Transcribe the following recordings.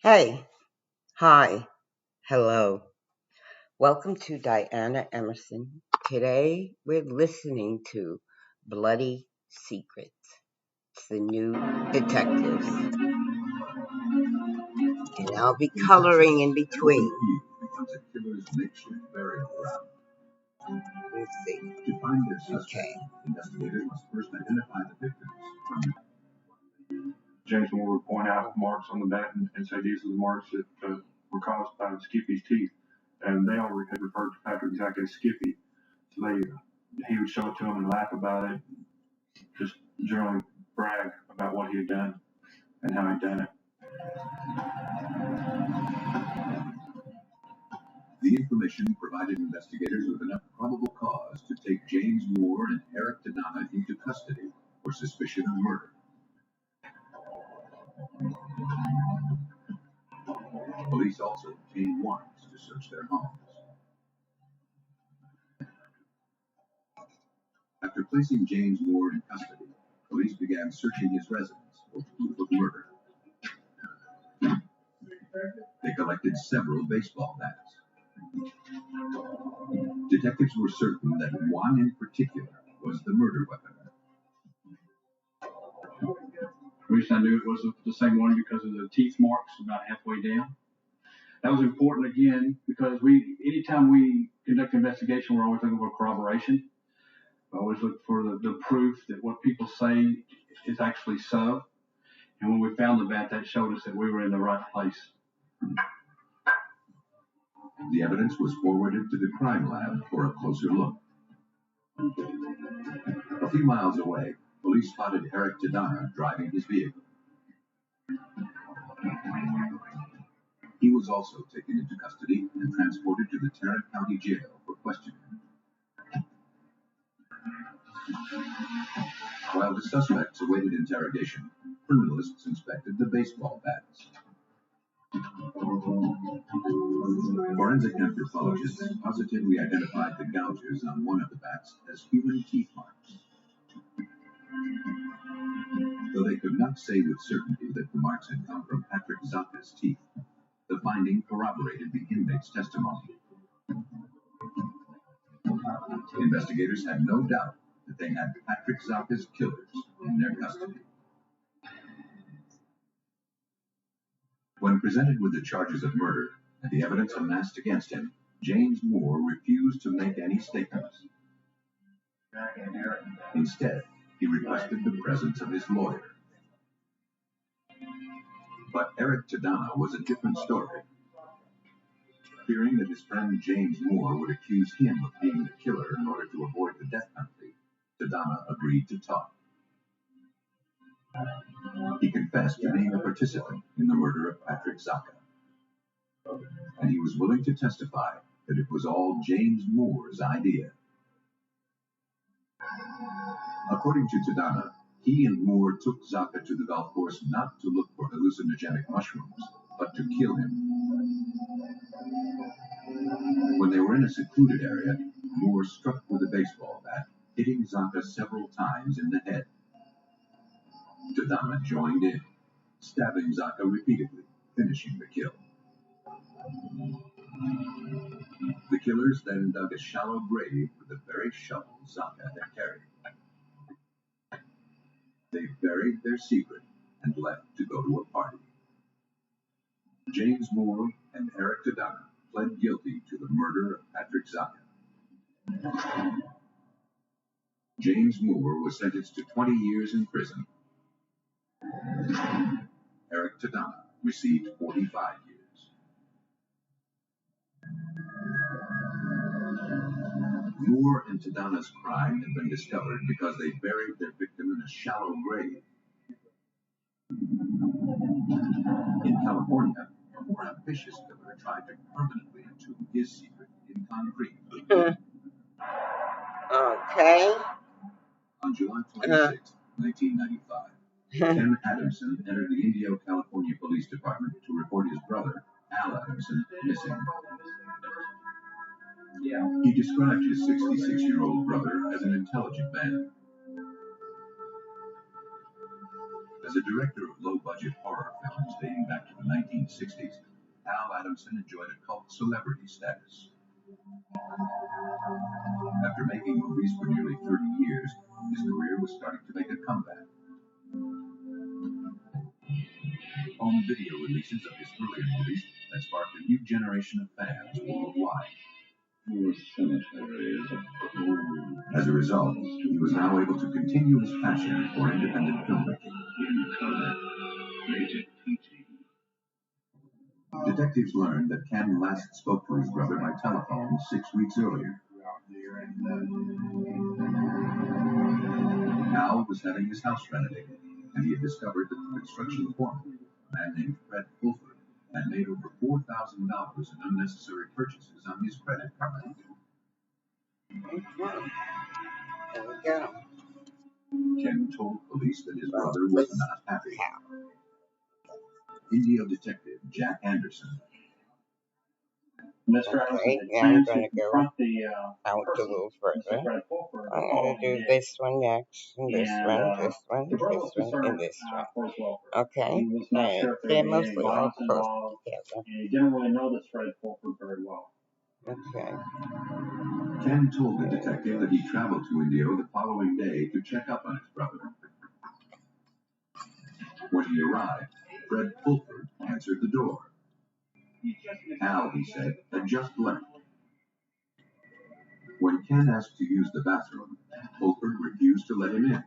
Hey, hi, hello. Welcome to Diana Emerson. Today we're listening to Bloody Secrets. It's the new detectives. And I'll be coloring in between. Becomes a killer's makeshift burial ground. Let's see. To find their suspect, investigators must first identify the victims. James Moore would point out marks on the bat and say these are the marks that were caused by Skippy's teeth. And they all had referred to Patrick Zack as Skippy. So he would show it to them and laugh about it, just generally brag about what he had done and how he'd done it. The information provided investigators with enough probable cause to take James Moore and Eric Tadana into custody for suspicion of murder. Police also obtained warrants to search their homes. After placing James Moore in custody, police began searching his residence for proof of murder. They collected several baseball bats. Detectives were certain that one in particular was the murder weapon. The reason I knew it was the same one because of the teeth marks about halfway down. That was important again because anytime we conduct an investigation, we're always looking for corroboration. We always look for the proof that what people say is actually so. And when we found the bat, that showed us that we were in the right place. The evidence was forwarded to the crime lab for a closer look. A few miles away, police spotted Eric Tadana driving his vehicle. He was also taken into custody and transported to the Tarrant County Jail for questioning. While the suspects awaited interrogation, criminalists inspected the baseball bats. Forensic anthropologists positively identified the gouges on one of the bats as human teeth marks. Though they could not say with certainty that the marks had come from Patrick Zaka's teeth, the finding corroborated the inmate's testimony. Investigators had no doubt that they had Patrick Zaka's killers in their custody. When presented with the charges of murder and the evidence amassed against him, James Moore refused to make any statements. Instead, he requested the presence of his lawyer. But Eric Tadana was a different story. Fearing that his friend James Moore would accuse him of being the killer in order to avoid the death penalty, Tadana agreed to talk. He confessed to being a participant in the murder of Patrick Zaka, and he was willing to testify that it was all James Moore's idea. According to Tadana, he and Moore took Zaka to the golf course not to look for hallucinogenic mushrooms, but to kill him. When they were in a secluded area, Moore struck with a baseball bat, hitting Zaka several times in the head. Tadana joined in, stabbing Zaka repeatedly, finishing the kill. The killers then dug a shallow grave with the very shovel Zaka had carried. They buried their secret and left to go to a party. James Moore and Eric Tadana pled guilty to the murder of Patrick Zaka. James Moore was sentenced to 20 years in prison. Eric Tadana received 45 years. Moore and Tadana's crime had been discovered because they buried their victim in a shallow grave. In California, a more ambitious killer tried to permanently entomb his secret in concrete. Okay. On July 26, 1995, Ken Adamson entered the Indio, California Police Department to report his brother, Al Adamson, missing. He described his 66-year-old brother as an intelligent man. As a director of low-budget horror films dating back to the 1960s, Al Adamson enjoyed a cult celebrity status. After making movies for nearly 30 years, his career was starting to make a comeback. Home video releases of his earlier movies had sparked a new generation of fans worldwide. Your cemetery is a cold. As a result, he was now able to continue his passion for independent filmmaking. In color, rated PG. Detectives learned that Ken last spoke to his brother by telephone 6 weeks earlier. Al was having his house renovated, and he had discovered that the construction foreman, a man named Fred Fulford, had made over $4,000 in unnecessary purchases on his credit card. There we go. Ken told police that his brother was not happy. Indio detective Jack Anderson Mr. Okay, Anderson yeah, I'm plans to gonna go confront the out a person, little Mr. further. Fred Fulford, the I'm gonna following do day. this one next, and this And one, this one, the brother this was one, concerned and this one. for his welfare. Okay? He was not sure if there They're would be any mostly all violence close involved, together. and he didn't really know this Fred Fulford very well. Okay. Ken told the detective that he traveled to Indio the following day to check up on his brother. When he arrived, Fred Fulford answered the door. Al, he said, had just left. When Ken asked to use the bathroom, Fulford refused to let him in,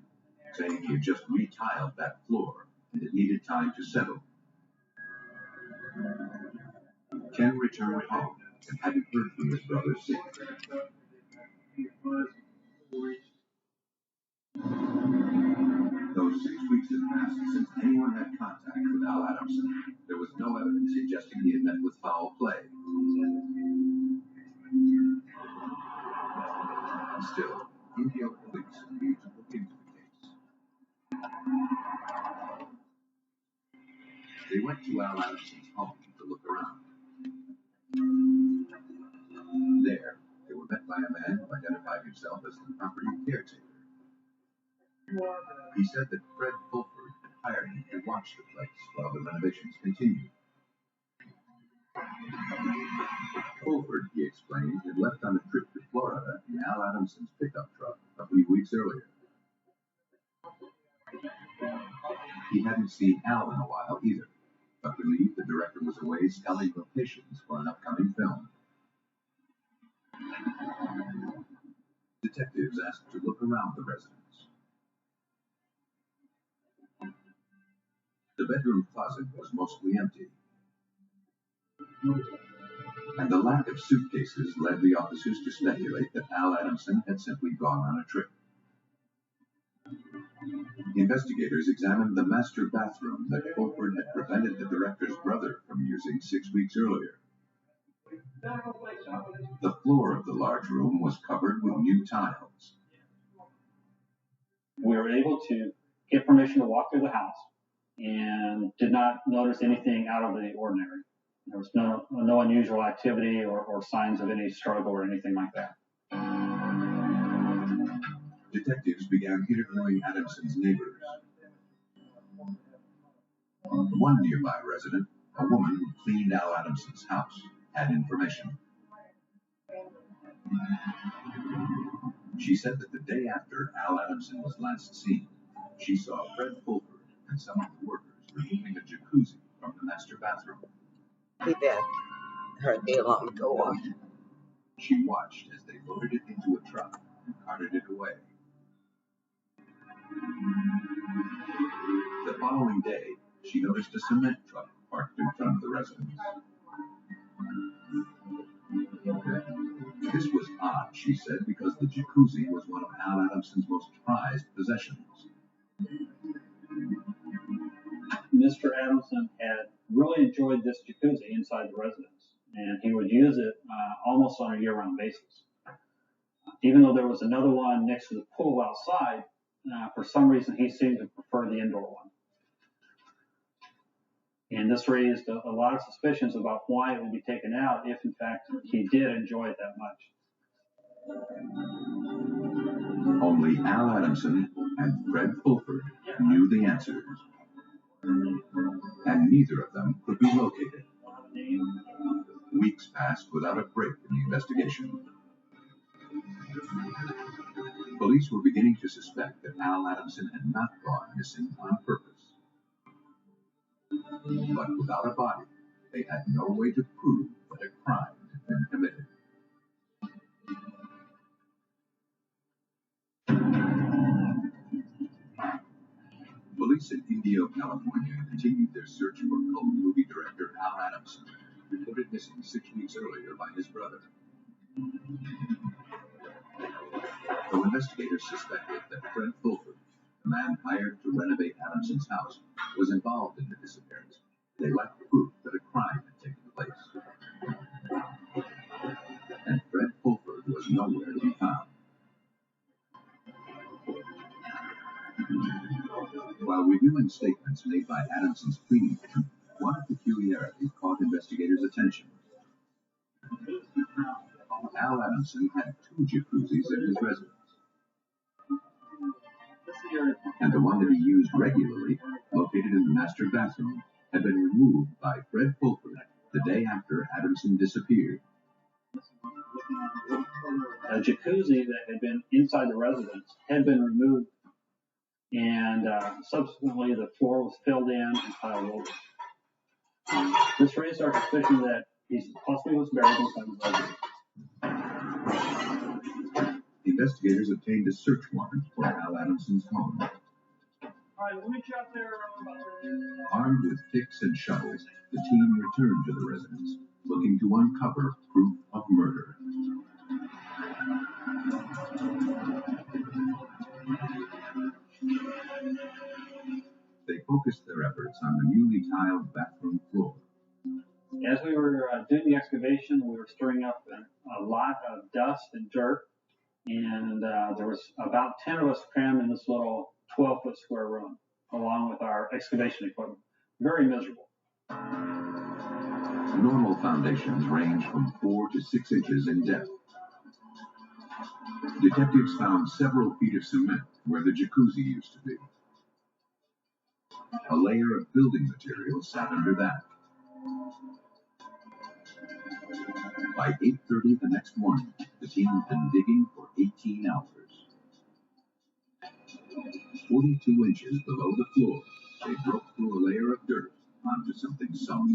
saying he had just retiled that floor and it needed time to settle. Ken returned home and hadn't heard from his brother since. Those 6 weeks had passed since anyone had contact with Al Adamson. There was no evidence suggesting he had met with foul play. Still, Indio police agreed to look into the case. They went to Al Adamson's home to look around. There, they were met by a man who identified himself as the property caretaker. He said that Fred Fulford had hired him to watch the place while the renovations continued. Fulford, he explained, had left on a trip to Florida in Al Adamson's pickup truck a few weeks earlier. He hadn't seen Al in a while either, but believed the director was away scouting locations for an upcoming film. Detectives asked to look around the residence. The bedroom closet was mostly empty, and the lack of suitcases led the officers to speculate that Al Adamson had simply gone on a trip. Investigators examined the master bathroom that Fulford had prevented the director's brother from using 6 weeks earlier. The floor of the large room was covered with new tiles. We were able to get permission to walk through the house and did not notice anything out of the ordinary. There was no unusual activity or signs of any struggle or anything like that. Detectives began interviewing Adamson's neighbors. One nearby resident, a woman who cleaned Al Adamson's house, had information. She said that the day after Al Adamson was last seen, she saw Fred Fulford and some of the workers removing a jacuzzi from the master bathroom. Too bad. Heard the alarm go off. She watched as they loaded it into a truck and carted it away. The following day, she noticed a cement truck parked in front of the residence. This was odd, she said, because the jacuzzi was one of Al Adamson's most prized possessions. Mr. Adamson had really enjoyed this jacuzzi inside the residence, and he would use it almost on a year-round basis. Even though there was another one next to the pool outside, for some reason he seemed to prefer the indoor one. And this raised a lot of suspicions about why it would be taken out if, in fact, he did enjoy it that much. Only Al Adamson and Fred Fulford knew the answers. and neither of them could be located. Weeks passed without a break in the investigation. Police were beginning to suspect that Al Adamson had not gone missing on purpose. But without a body, they had no way to prove that a crime had been committed. Police in Indio, California continued their search for cult movie director Al Adamson, reported missing 6 weeks earlier by his brother. Though investigators suspected that Fred Fulford, the man hired to renovate Adamson's house, was involved in the disappearance, they lacked proof that a crime had taken place. And Fred Fulford was nowhere to be found. While reviewing statements made by Adamson's cleaning team, one peculiarity caught investigators' attention. Al Adamson had 2 jacuzzis in his residence, and the one that he used regularly, located in the master bathroom, had been removed by Fred Fulford the day after Adamson disappeared. A jacuzzi that had been inside the residence had been removed, and subsequently the floor was filled in and tiled over. This raised our suspicion that he possibly was buried inside the residence. Investigators obtained a search warrant for Al Adamson's home. Armed with picks and shovels, the team returned to the residence, looking to uncover proof of murder. They focused their efforts on the newly tiled bathroom floor. As we were doing the excavation, we were stirring up a lot of dust and dirt, and there was about 10 of us crammed in this little 12-foot square room, along with our excavation equipment. Very miserable. Normal foundations range from 4 to 6 inches in depth. Detectives found several feet of cement where the jacuzzi used to be. A layer of building material sat under that. By 8:30 the next morning, the team had been digging for 18 hours. 42 inches below the floor, they broke through a layer of dirt onto something soft.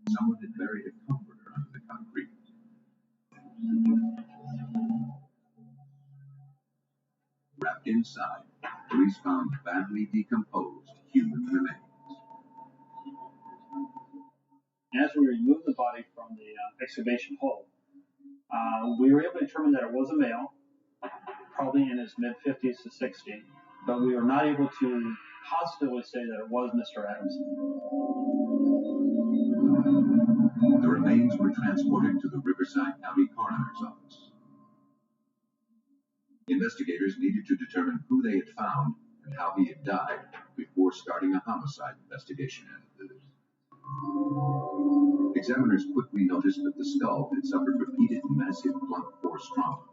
Someone had buried a comforter under the concrete. Wrapped inside, police found badly decomposed human remains. As we removed the body from the excavation hole, we were able to determine that it was a male, probably in his mid-50s to 60, but we were not able to positively say that it was Mr. Adamson. The remains were transported to the Riverside County Coroner's Office. Investigators needed to determine who they had found and how he had died before starting a homicide investigation. Examiners quickly noticed that the skull had suffered repeated massive blunt force trauma.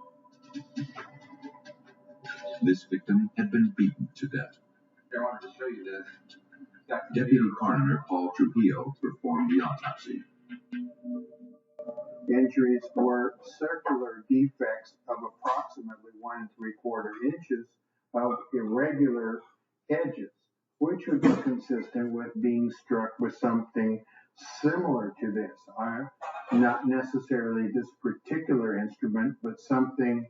This victim had been beaten to death. I wanted to show you this. Deputy Coroner Paul Trujillo performed the autopsy. Injuries were circular defects of approximately 1 3/4 inches of irregular edges, which would be consistent with being struck with something similar to this. Not necessarily this particular instrument, but something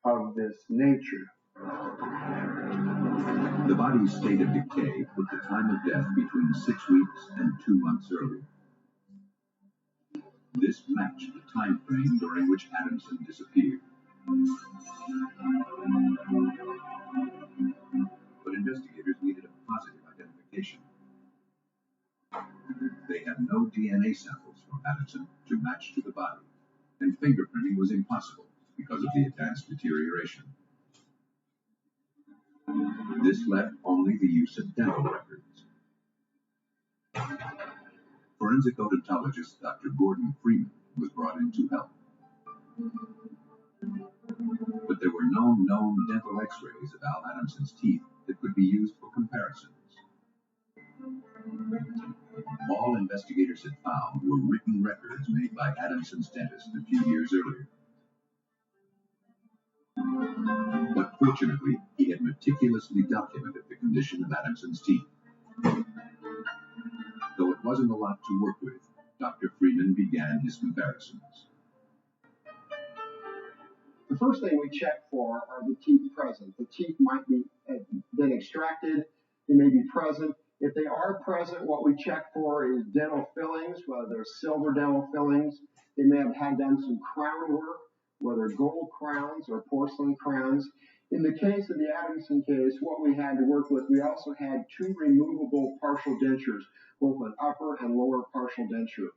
of this nature. The body's state of decay put the time of death between 6 weeks and 2 months earlier. This matched the time frame during which Adamson disappeared. But investigators needed a positive identification. They had no DNA samples from Adamson to match to the body, and fingerprinting was impossible because of the advanced deterioration. This left only the use of dental records. Forensic odontologist Dr. Gordon Freeman was brought in to help. But there were no known dental x-rays of Al Adamson's teeth that could be used for comparisons. All investigators had found were written records made by Adamson's dentist a few years earlier. But fortunately, he had meticulously documented the condition of Adamson's teeth. Though it wasn't a lot to work with, Dr. Freeman began his comparisons. The first thing we check for are the teeth present. The teeth might be have been extracted, they may be present. If they are present, what we check for is dental fillings, whether they're silver dental fillings. They may have had done some crown work, whether gold crowns or porcelain crowns. In the case of the Adamson case, what we had to work with, we also had 2 removable partial dentures, both an upper and lower partial denture.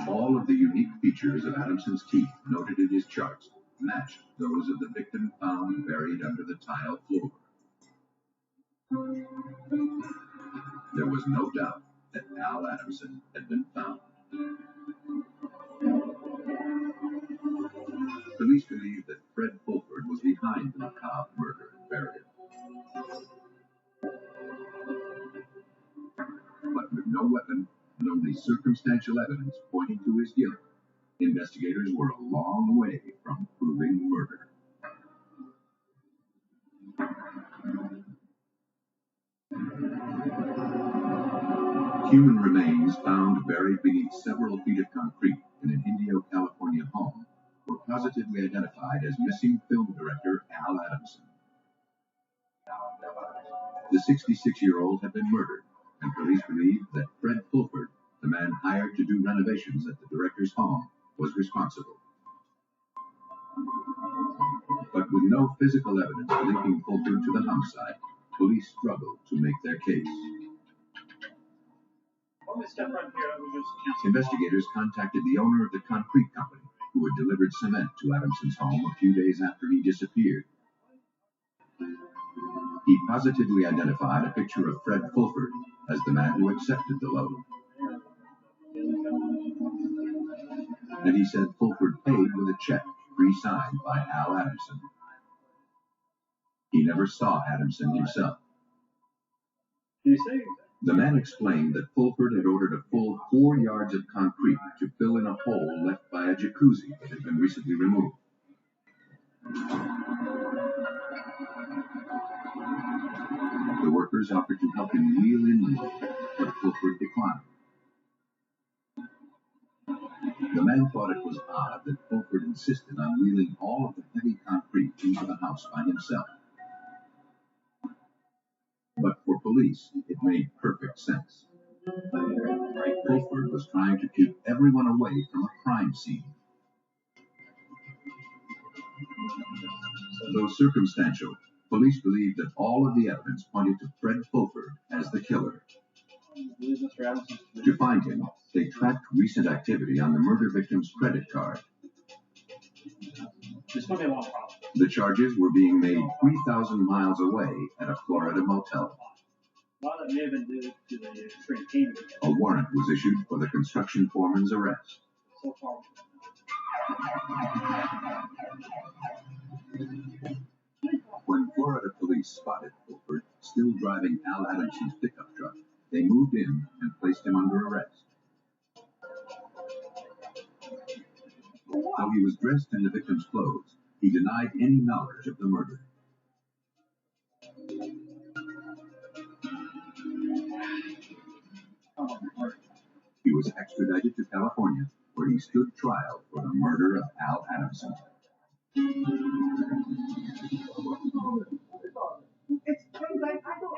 All of the unique features of Adamson's teeth noted in his charts matched those of the victim found buried under the tile floor. There was no doubt that Al Adamson had been found. Police believed that Fred Fulford was behind the macabre murder and burial. But with no weapon and only circumstantial evidence pointing to his guilt, investigators were a long way from proving murder. Human remains found buried beneath several feet of concrete in an Indio, California home were positively identified as missing film director Al Adamson. The 66-year-old had been murdered, and police believed that Fred Fulford, the man hired to do renovations at the director's home, was responsible. But with no physical evidence linking Fulford to the homicide, police struggled to make their case. Investigators contacted the owner of the concrete company, who had delivered cement to Adamson's home a few days after he disappeared. He positively identified a picture of Fred Fulford as the man who accepted the load. And he said Fulford paid with a check pre-signed by Al Adamson. He never saw Adamson himself. The man explained that Fulford had ordered a full 4 yards of concrete to fill in a hole left by a jacuzzi that had been recently removed. The workers offered to help him wheel in the mold, but Fulford declined. The man thought it was odd that Fulford insisted on wheeling all of the heavy concrete into the house by himself. But for police, it made perfect sense. Fulford was trying to keep everyone away from a crime scene. Though circumstantial, police believed that all of the evidence pointed to Fred Fulford as the killer. To find him, they tracked recent activity on the murder victim's credit card. The charges were being made 3,000 miles away at a Florida motel. A warrant was issued for the construction foreman's arrest. When Florida police spotted Fulford still driving Al Adamson's pickup truck, they moved in and placed him under arrest. Though he was dressed in the victim's clothes, he denied any knowledge of the murder. He was extradited to California, where he stood trial for the murder of Al Adamson.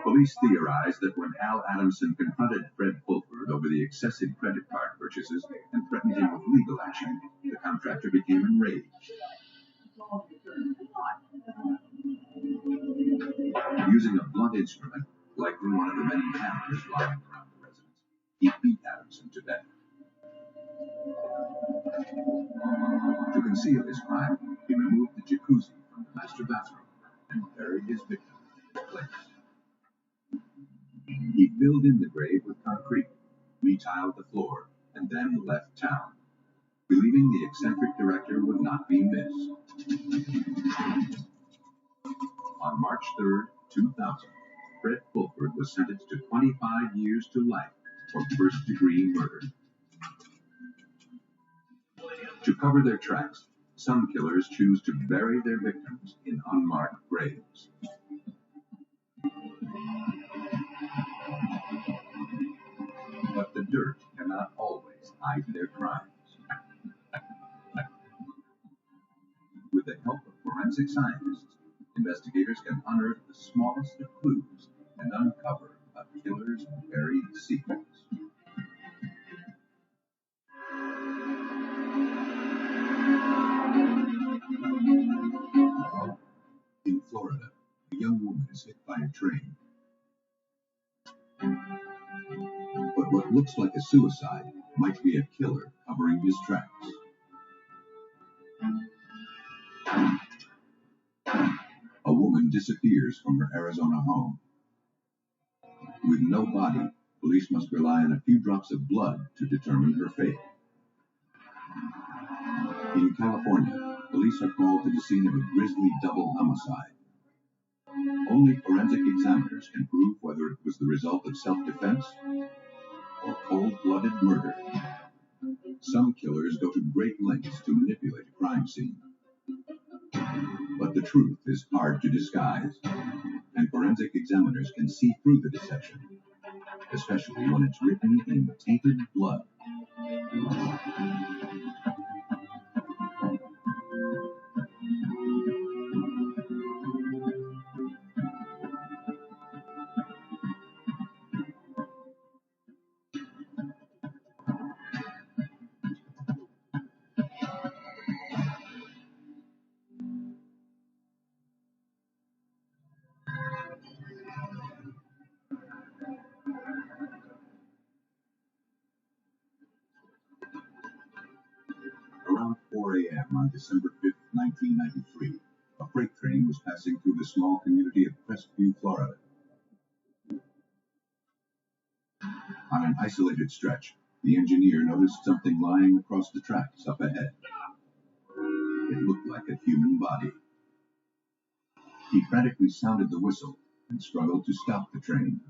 Police theorized that when Al Adamson confronted Fred Fulford over the excessive credit card purchases and threatened him with legal action, the contractor became enraged. Using a blunt instrument, likely one of the many hammers lying around the residence, he beat Adamson to death. To conceal his crime, he removed the jacuzzi from the master bathroom and buried his victim in its place. He filled in the grave with concrete, retiled the floor, and then left town, believing believing the eccentric director would not be missed. On March 3rd, 2000, Fred Fulford was sentenced to 25 years to life for first-degree murder. To cover their tracks, some killers choose to bury their victims in unmarked graves. But the dirt cannot always hide their crimes. With the help of forensic scientists, investigators can unearth the smallest of clues and uncover a killer's buried secrets. In Florida, a young woman is hit by a train. But what looks like a suicide might be a killer covering his tracks. A woman disappears from her Arizona home. With no body, police must rely on a few drops of blood to determine her fate. In California, police are called to the scene of a grisly double homicide. Only forensic examiners can prove whether it was the result of self-defense or cold-blooded murder. Some killers go to great lengths to manipulate a crime scene. But the truth is hard to disguise, and forensic examiners can see through the deception, especially when it's written in tainted blood. Around 4 a.m. on December 5th, 1993, a freight train was passing through the small community of Crestview, Florida. On an isolated stretch, the engineer noticed something lying across the tracks up ahead. It looked like a human body. He frantically sounded the whistle and struggled to stop the train.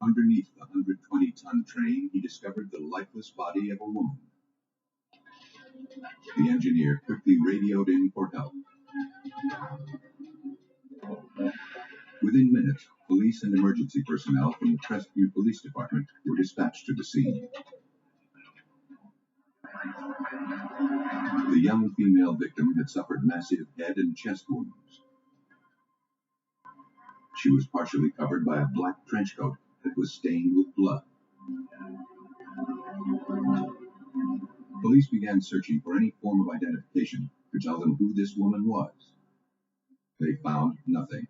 Underneath the 120-ton train, he discovered the lifeless body of a woman. The engineer quickly radioed in for help. Within minutes, police and emergency personnel from the Crestview Police Department were dispatched to the scene. The young female victim had suffered massive head and chest wounds. She was partially covered by a black trench coat that was stained with blood. Police began searching for any form of identification to tell them who this woman was. They found nothing.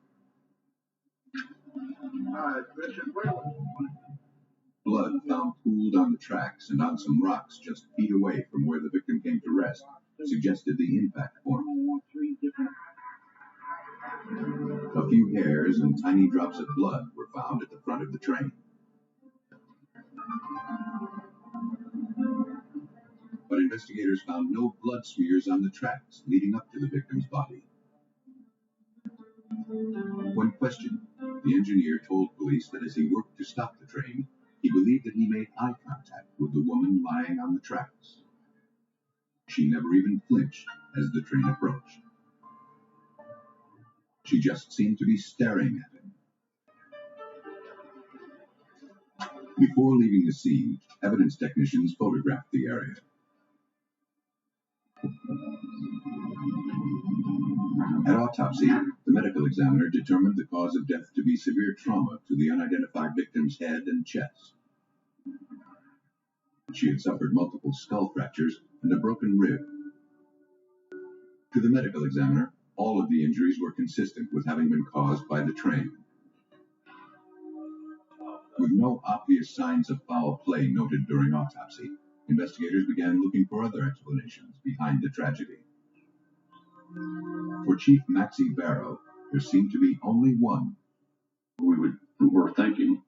Blood found pooled on the tracks and on some rocks just feet away from where the victim came to rest suggested the impact point. A few hairs and tiny drops of blood were found at the front of the train. But investigators found no blood smears on the tracks leading up to the victim's body. When questioned, the engineer told police that as he worked to stop the train, he believed that he made eye contact with the woman lying on the tracks. She never even flinched as the train approached. She just seemed to be staring at him. Before leaving the scene, evidence technicians photographed the area. At autopsy, the medical examiner determined the cause of death to be severe trauma to the unidentified victim's head and chest. She had suffered multiple skull fractures and a broken rib. To the medical examiner, all of the injuries were consistent with having been caused by the train. With no obvious signs of foul play noted during autopsy, investigators began looking for other explanations behind the tragedy. For Chief Maxie Barrow, there seemed to be only one. We're thinking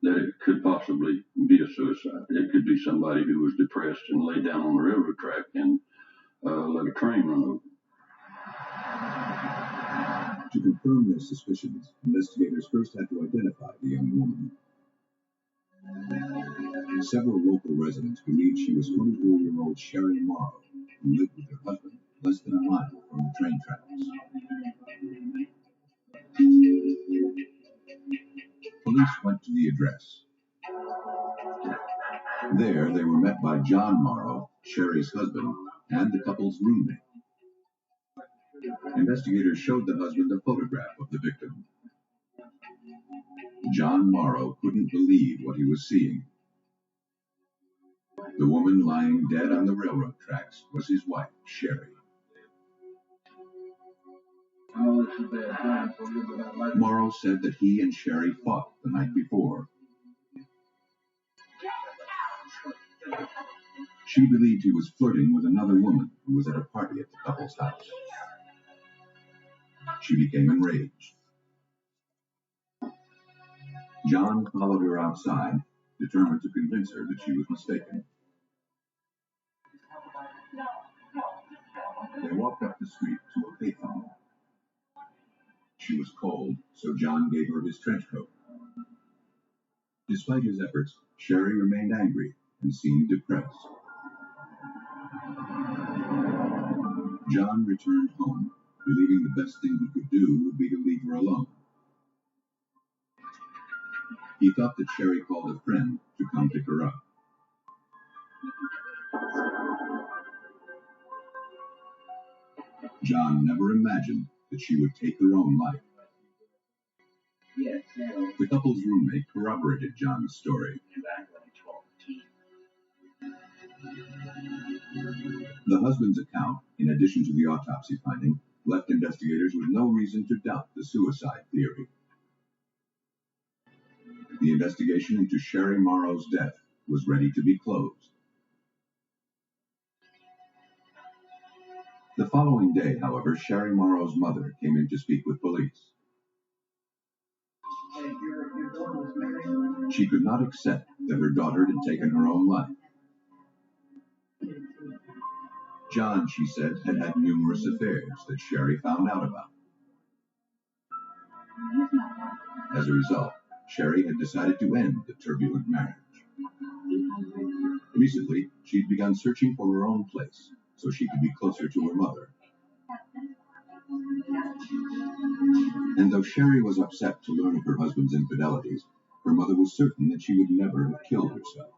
that it could possibly be a suicide. It could be somebody who was depressed and laid down on the railroad track and let a train run over. To confirm their suspicions, investigators first had to identify the young woman. Several local residents believed she was 24-year-old Sherry Morrow, who lived with her husband less than a mile from the train tracks. Police went to the address. There, they were met by John Morrow, Sherry's husband, and the couple's roommate. Investigators showed the husband a photograph of the victim. John Morrow couldn't believe what he was seeing. The woman lying dead on the railroad tracks was his wife, Sherry. Morrow said that he and Sherry fought the night before. She believed he was flirting with another woman who was at a party at the couple's house. She became enraged. John followed her outside, determined to convince her that she was mistaken. They walked up the street to a payphone. She was cold, so John gave her his trench coat. Despite his efforts, Sherry remained angry and seemed depressed. John returned home, believing the best thing he could do would be to leave her alone. He thought that Sherry called a friend to come pick her up. John never imagined that she would take her own life. The couple's roommate corroborated John's story. The husband's account, in addition to the autopsy finding, left investigators with no reason to doubt the suicide theory. The investigation into Sherry Morrow's death was ready to be closed. The following day, however, Sherry Morrow's mother came in to speak with police. She could not accept that her daughter had taken her own life. John, she said, had had numerous affairs that Sherry found out about. As a result, Sherry had decided to end the turbulent marriage. Recently, she'd begun searching for her own place so she could be closer to her mother. And though Sherry was upset to learn of her husband's infidelities, her mother was certain that she would never have killed herself.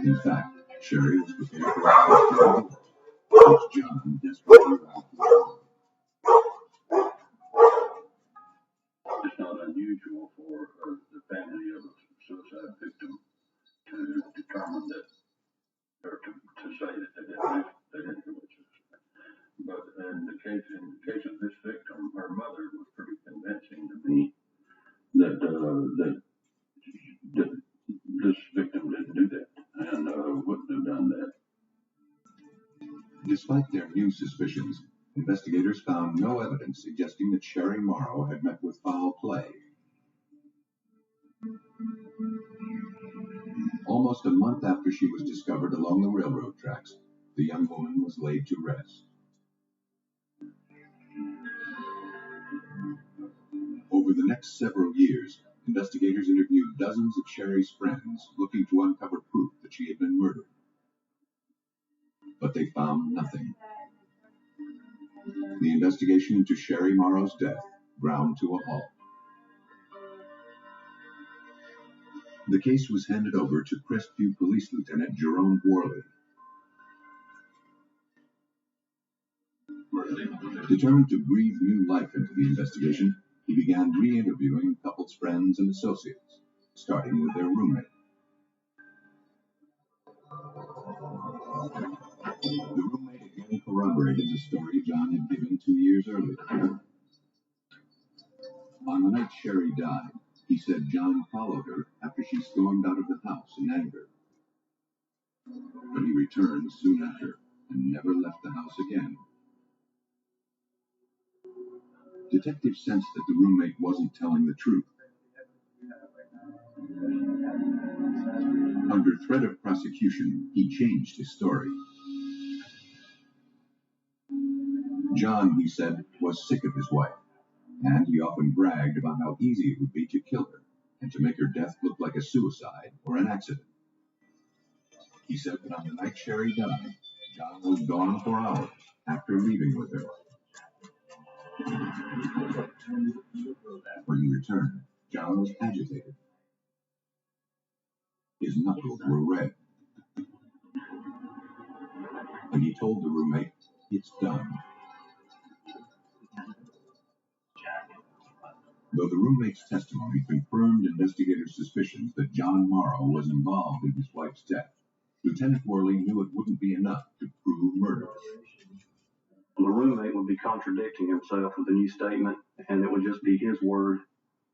In fact, Sherry was prepared for a which John desperately wanted. It's not unusual for the family of a suicide victim to determine that, or to say that they didn't commit suicide. But in the case of this victim, her mother was pretty convincing to me that this victim didn't do that and wouldn't have done that. Despite their new suspicions, investigators found no evidence suggesting that Sherry Morrow had met with foul play. Almost a month after she was discovered along the railroad tracks, the young woman was laid to rest. Over the next several years, investigators interviewed dozens of Sherry's friends looking to uncover proof that she had been murdered. But they found nothing. The investigation into Sherry Morrow's death ground to a halt. The case was handed over to Crestview Police Lieutenant Jerome Worley. Determined to breathe new life into the investigation, he began re-interviewing the couple's friends and associates, starting with their roommate. The roommate again corroborated the story John had given 2 years earlier. On the night Sherry died, he said John followed her after she stormed out of the house in anger. But he returned soon after and never left the house again. Detectives sensed that the roommate wasn't telling the truth. Under threat of prosecution, he changed his story. John, he said, was sick of his wife, and he often bragged about how easy it would be to kill her and to make her death look like a suicide or an accident. He said that on the night Sherry died, John was gone for hours after leaving with her. When he returned, John was agitated. His knuckles were red. And he told the roommate, "It's done." Though the roommate's testimony confirmed investigators' suspicions that John Morrow was involved in his wife's death, Lieutenant Worley knew it wouldn't be enough to prove murder. The roommate would be contradicting himself with a new statement, and it would just be his word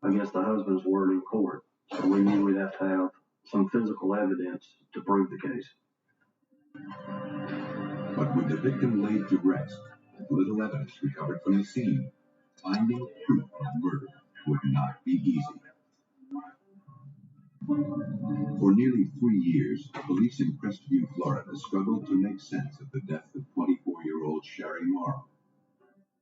against the husband's word in court. So we knew we'd have to have some physical evidence to prove the case. But with the victim laid to rest and little evidence recovered from the scene, finding proof of murder would not be easy. For nearly 3 years, police in Crestview, Florida struggled to make sense of the death of 24-year-old Sherry Morrow.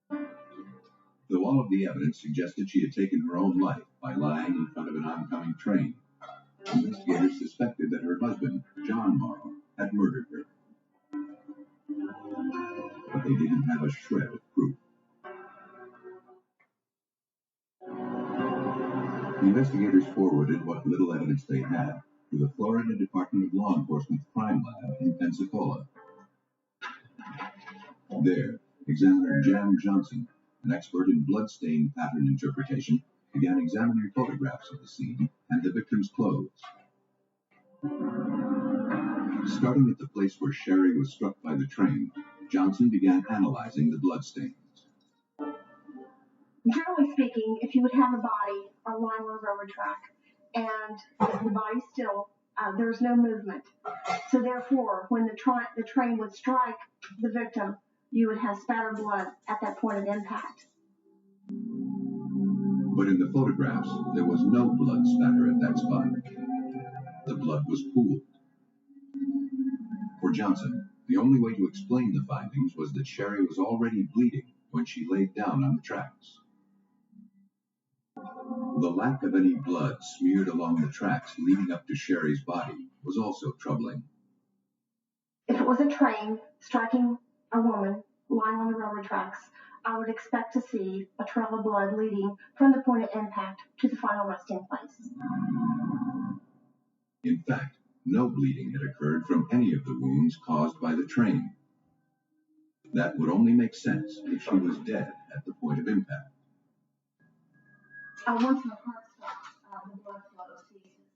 Though all of the evidence suggested she had taken her own life by lying in front of an oncoming train, investigators suspected that her husband, John Morrow, had murdered her. But they didn't have a shred of proof. The investigators forwarded what little evidence they had to the Florida Department of Law Enforcement's crime lab in Pensacola. There, examiner Jan Johnson, an expert in bloodstain pattern interpretation, began examining photographs of the scene and the victim's clothes. Starting at the place where Sherry was struck by the train, Johnson began analyzing the bloodstains. Generally speaking, if you would have a body lying on a railroad track and the body's still, there's no movement. So therefore, when the train would strike the victim, you would have spattered blood at that point of impact. But in the photographs, there was no blood spatter at that spot. The blood was pooled. For Johnson, the only way to explain the findings was that Sherry was already bleeding when she laid down on the tracks. The lack of any blood smeared along the tracks leading up to Sherry's body was also troubling. If it was a train striking a woman lying on the railroad tracks, I would expect to see a trail of blood leading from the point of impact to the final resting place. In fact, no bleeding had occurred from any of the wounds caused by the train. That would only make sense if she was dead at the point of impact. Once the heart stops, the blood flow ceases.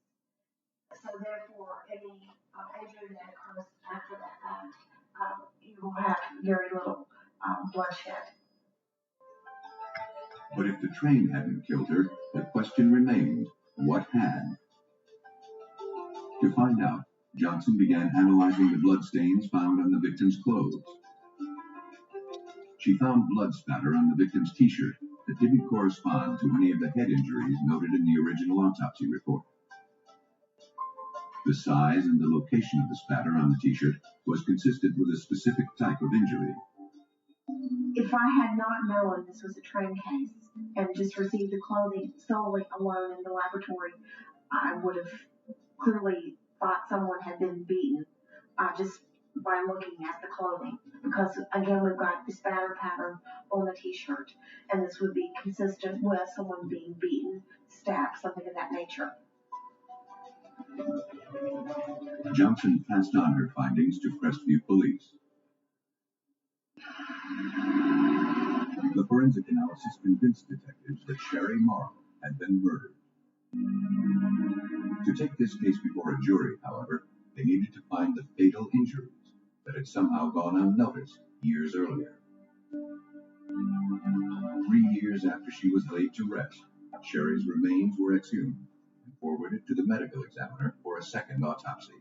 So therefore, any injury that occurs after that fact, you will have very little bloodshed. But if the train hadn't killed her, the question remained, what had? To find out, Johnson began analyzing the bloodstains found on the victim's clothes. She found blood spatter on the victim's t-shirt that didn't correspond to any of the head injuries noted in the original autopsy report. The size and the location of the spatter on the t-shirt was consistent with a specific type of injury. If I had not known this was a train case and just received the clothing solely alone in the laboratory, I would have clearly thought someone had been beaten just by looking at the clothing. Because again, we've got the spatter pattern on the t-shirt, and this would be consistent with someone being beaten, stabbed, something of that nature. Johnson passed on her findings to Crestview Police. The forensic analysis convinced detectives that Sherry Morrow had been murdered. To take this case before a jury, however, they needed to find the fatal injuries that had somehow gone unnoticed years earlier. 3 years after she was laid to rest, Sherry's remains were exhumed and forwarded to the medical examiner for a second autopsy.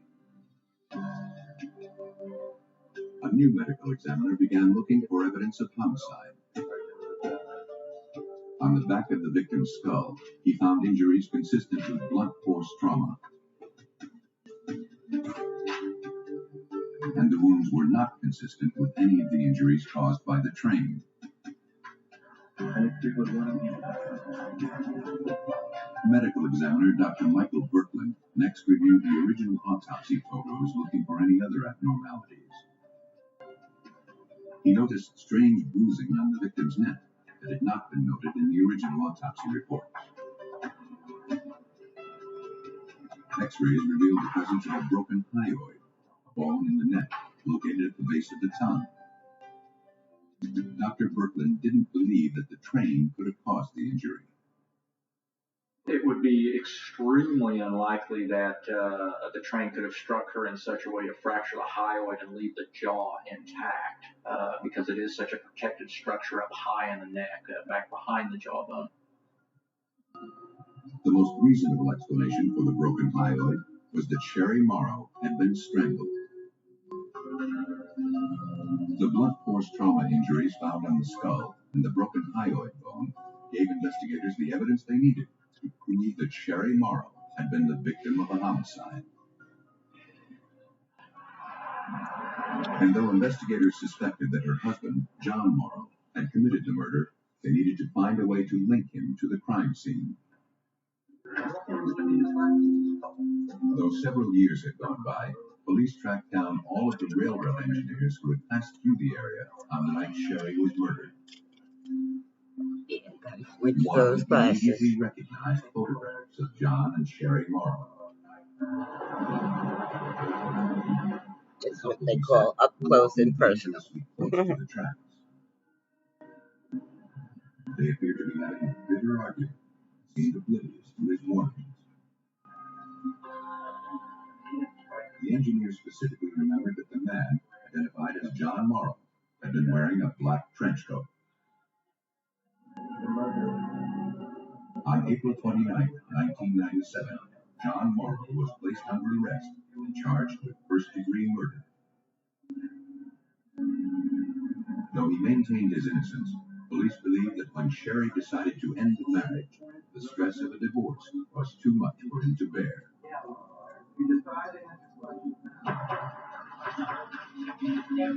A new medical examiner began looking for evidence of homicide. On the back of the victim's skull, he found injuries consistent with blunt force trauma. And the wounds were not consistent with any of the injuries caused by the train. Medical examiner Dr. Michael Berkland next reviewed the original autopsy photos looking for any other abnormalities. He noticed strange bruising on the victim's neck that had not been noted in the original autopsy reports. X-rays revealed the presence of a broken hyoid, a bone in the neck located at the base of the tongue. Dr. Berkland didn't believe that the train could have caused the injury. It would be extremely unlikely that the train could have struck her in such a way to fracture the hyoid and leave the jaw intact, because it is such a protected structure up high in the neck, back behind the jawbone. The most reasonable explanation for the broken hyoid was that Sherry Morrow had been strangled. The blunt force trauma injuries found on the skull and the broken hyoid bone gave investigators the evidence they needed to prove that Sherry Morrow had been the victim of a homicide. And though investigators suspected that her husband, John Morrow, had committed the murder, they needed to find a way to link him to the crime scene. Though several years had gone by, police tracked down all of the railroad engineers who had passed through the area on the night Sherry was murdered. Yeah, gotta switch One those glasses. immediately recognized photographs of John and Sherry Morrow. It's what they call up close and personal. Close to the tracks. They appeared to be having a bitter argument, seemed oblivious to his warnings. The engineer specifically remembered that the man, identified as John Morrow, had been wearing a black trench coat. On April 29, 1997, John Morrow was placed under arrest and charged with first-degree murder. Though he maintained his innocence, police believe that when Sherry decided to end the marriage, the stress of a divorce was too much for him to bear.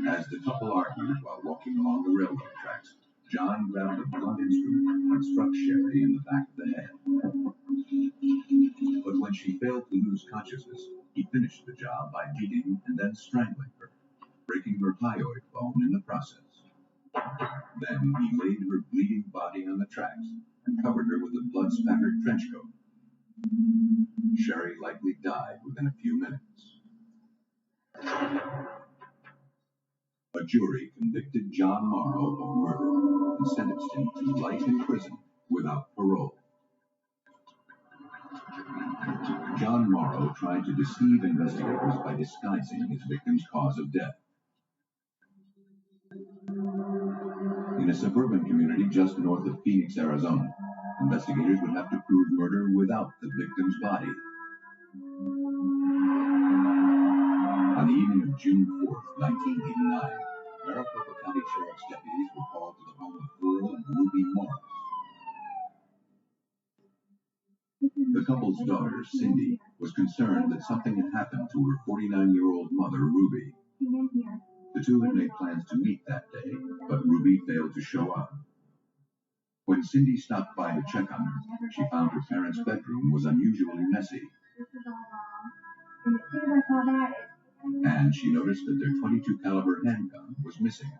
As the couple argued while walking along the railroad tracks, John grabbed a blunt instrument and struck Sherry in the back of the head. But when she failed to lose consciousness, he finished the job by beating and then strangling her, breaking her hyoid bone in the process. Then he laid her bleeding body on the tracks and covered her with a blood-spattered trench coat. Sherry likely died within a few minutes. A jury convicted John Morrow of murder and sentenced him to life in prison without parole. John Morrow tried to deceive investigators by disguising his victim's cause of death. In a suburban community just north of Phoenix, Arizona, investigators would have to prove murder without the victim's body. On the evening of June 4th, 1989, Maricopa County Sheriff's deputies were called to the home of Earl and Ruby Morris. The couple's daughter, Cindy, was concerned that something had happened to her 49-year-old mother, Ruby. The two had made plans to meet that day, but Ruby failed to show up. When Cindy stopped by to check on her, she found her parents' bedroom was unusually messy. And she noticed that their .22 caliber handgun was missing.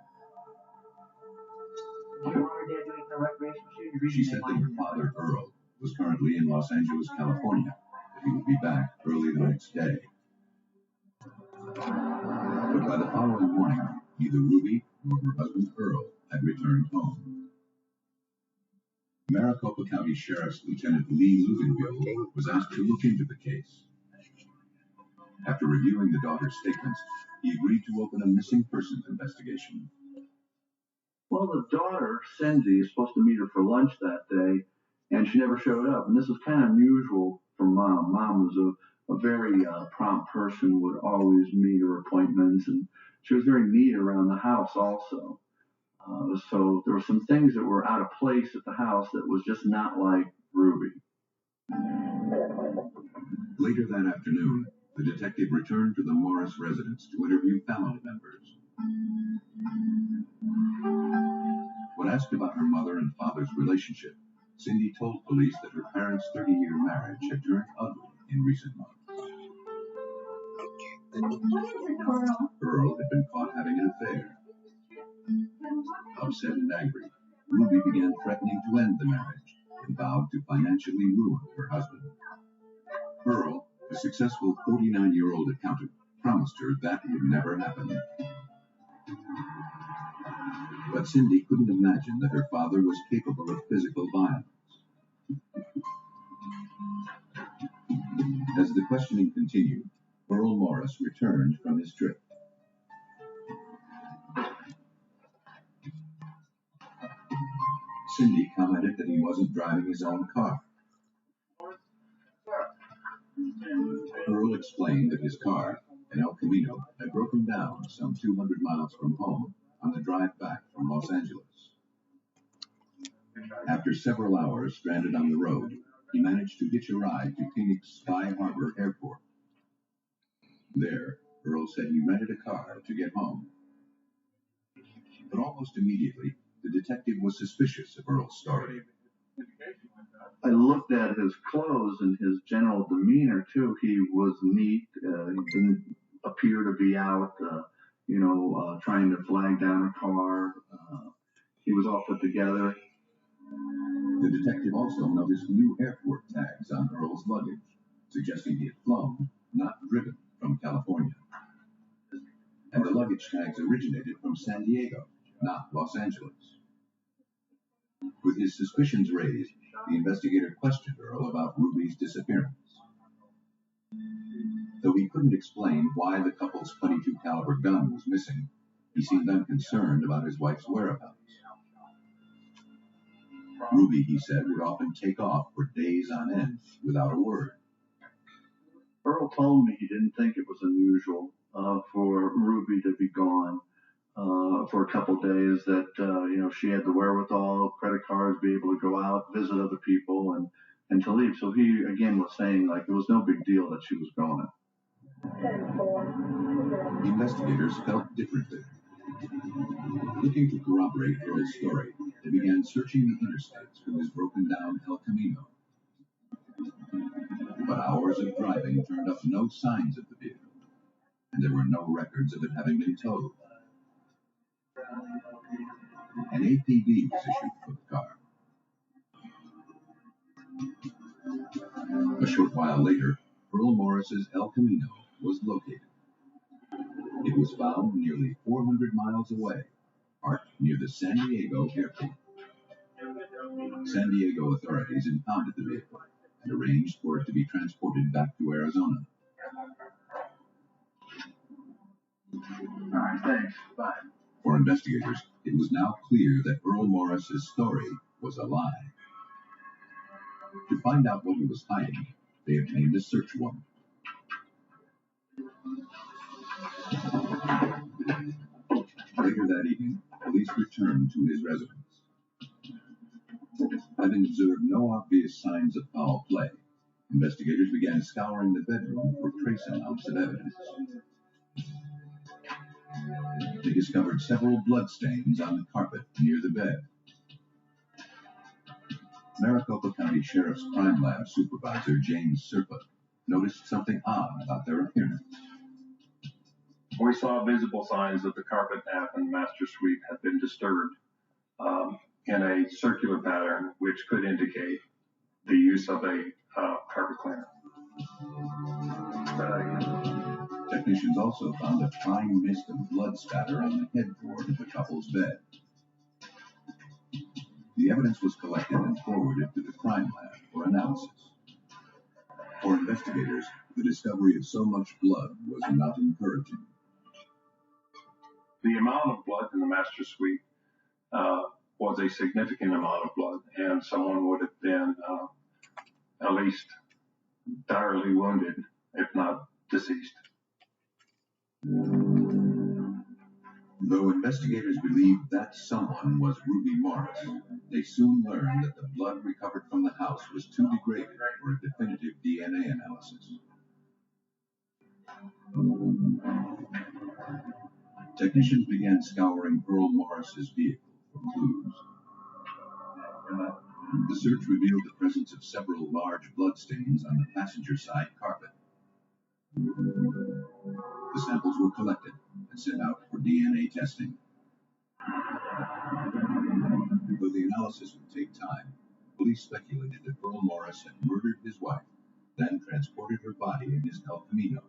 She said that her father, Earl, was currently in Los Angeles, California, but he would be back early the next day. But by the following morning, neither Ruby nor her husband Earl had returned home. Maricopa County Sheriff's Lieutenant Lee Louisville was asked to look into the case. After reviewing the daughter's statements, he agreed to open a missing persons investigation. Well, the daughter, Cindy, is supposed to meet her for lunch that day, and she never showed up. And this was kind of unusual for Mom. Mom was a very prompt person, would always meet her appointments, and she was very neat around the house also. So there were some things that were out of place at the house that was just not like Ruby. Later that afternoon, the detective returned to the Morris residence to interview family members. When asked about her mother and father's relationship, Cindy told police that her parents' 30-year marriage had turned ugly in recent months. Earl had been caught having an affair. Upset and angry, Ruby began threatening to end the marriage and vowed to financially ruin her husband. Earl, a successful 49-year-old accountant, promised her that would never happen. But Cindy couldn't imagine that her father was capable of physical violence. As the questioning continued, Earl Morris returned from his trip. Cindy commented that he wasn't driving his own car. Earl explained that his car, an El Camino, had broken down some 200 miles from home on the drive back from Los Angeles. After several hours stranded on the road, he managed to hitch a ride to Phoenix Sky Harbor Airport. There, Earl said he rented a car to get home. But almost immediately, the detective was suspicious of Earl's story. I looked at his clothes and his general demeanor too. He was neat. He didn't appear to be out, trying to flag down a car. He was all put together. The detective also noticed new airport tags on Earl's luggage, suggesting he had flown, not driven, from California. And the luggage tags originated from San Diego, not Los Angeles. With his suspicions raised, the investigator questioned Earl about Ruby's disappearance. Though he couldn't explain why the couple's .22 caliber gun was missing, he seemed unconcerned about his wife's whereabouts. Ruby, he said, would often take off for days on end without a word. Earl told me he didn't think it was unusual for Ruby to be gone for a couple days, that she had the wherewithal, credit cards, be able to go out, visit other people, and to leave. So he, again, was saying, like, it was no big deal that she was gone. Investigators felt differently. Looking to corroborate Earl's story, they began searching the interstates for his broken-down El Camino. But hours of driving turned up no signs of the vehicle, and there were no records of it having been towed. An APB was issued for the car. A short while later, Earl Morris's El Camino was located. It was found nearly 400 miles away, parked near the San Diego airport. San Diego authorities impounded the vehicle and arranged for it to be transported back to Arizona. All right, thanks. Bye. For investigators, it was now clear that Earl Morris's story was a lie. To find out what he was hiding, they obtained a search warrant. Later that evening, police returned to his residence. Having observed no obvious signs of foul play, investigators began scouring the bedroom for trace amounts of evidence. They discovered several bloodstains on the carpet near the bed. Maricopa County Sheriff's Crime Lab Supervisor James Serpa noticed something odd about their appearance. We saw visible signs that the carpet nap in the master suite had been disturbed in a circular pattern, which could indicate the use of a carpet cleaner. Technicians also found a fine mist of blood spatter on the headboard of the couple's bed. The evidence was collected and forwarded to the crime lab for analysis. For investigators, the discovery of so much blood was not encouraging. The amount of blood in the master suite was a significant amount of blood, and someone would have been at least direly wounded, if not deceased. Though investigators believed that someone was Ruby Morris, they soon learned that the blood recovered from the house was too degraded for a definitive DNA analysis. Technicians began scouring Earl Morris's vehicle for clues. The search revealed the presence of several large bloodstains on the passenger side carpet. The samples were collected and sent out for DNA testing. Though the analysis would take time, police speculated that Earl Morris had murdered his wife, then transported her body in his El Camino.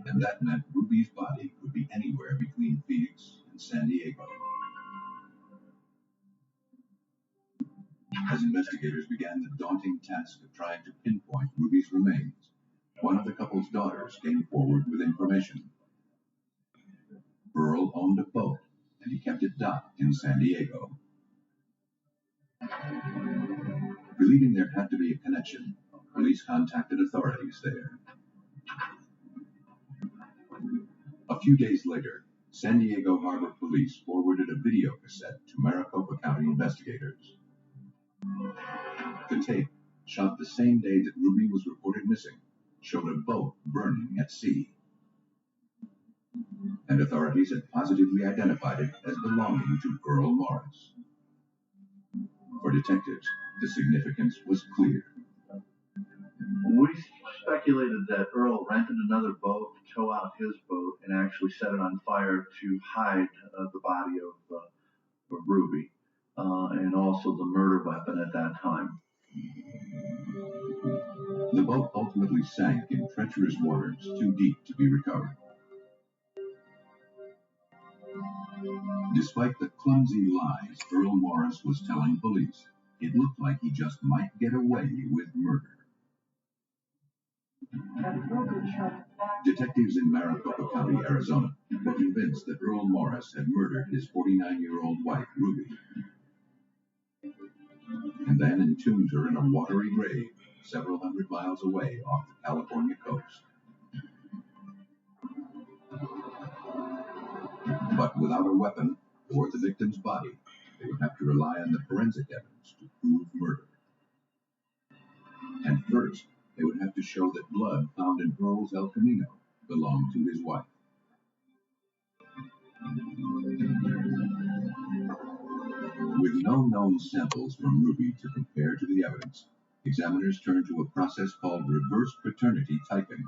And that meant Ruby's body could be anywhere between Phoenix and San Diego. As investigators began the daunting task of trying to pinpoint Ruby's remains, one of the couple's daughters came forward with information. Earl owned a boat, and he kept it docked in San Diego. Believing there had to be a connection, police contacted authorities there. A few days later, San Diego Harbor Police forwarded a video cassette to Maricopa County investigators. The tape, shot the same day that Ruby was reported missing, showed a boat burning at sea. And authorities had positively identified it as belonging to Earl Morris. For detectives, the significance was clear. We speculated that Earl rented another boat to tow out his boat and actually set it on fire to hide the body of Ruby and also the murder weapon at that time. The boat ultimately sank in treacherous waters too deep to be recovered. Despite the clumsy lies Earl Morris was telling police, it looked like he just might get away with murder. Detectives in Maricopa County, Arizona, were convinced that Earl Morris had murdered his 49-year-old wife, Ruby, and then entombed her in a watery grave several hundred miles away off the California coast. But without a weapon or the victim's body, they would have to rely on the forensic evidence to prove murder. And first, they would have to show that blood found in Earl's El Camino belonged to his wife. With no known samples from Ruby to compare to the evidence, examiners turned to a process called reverse paternity typing,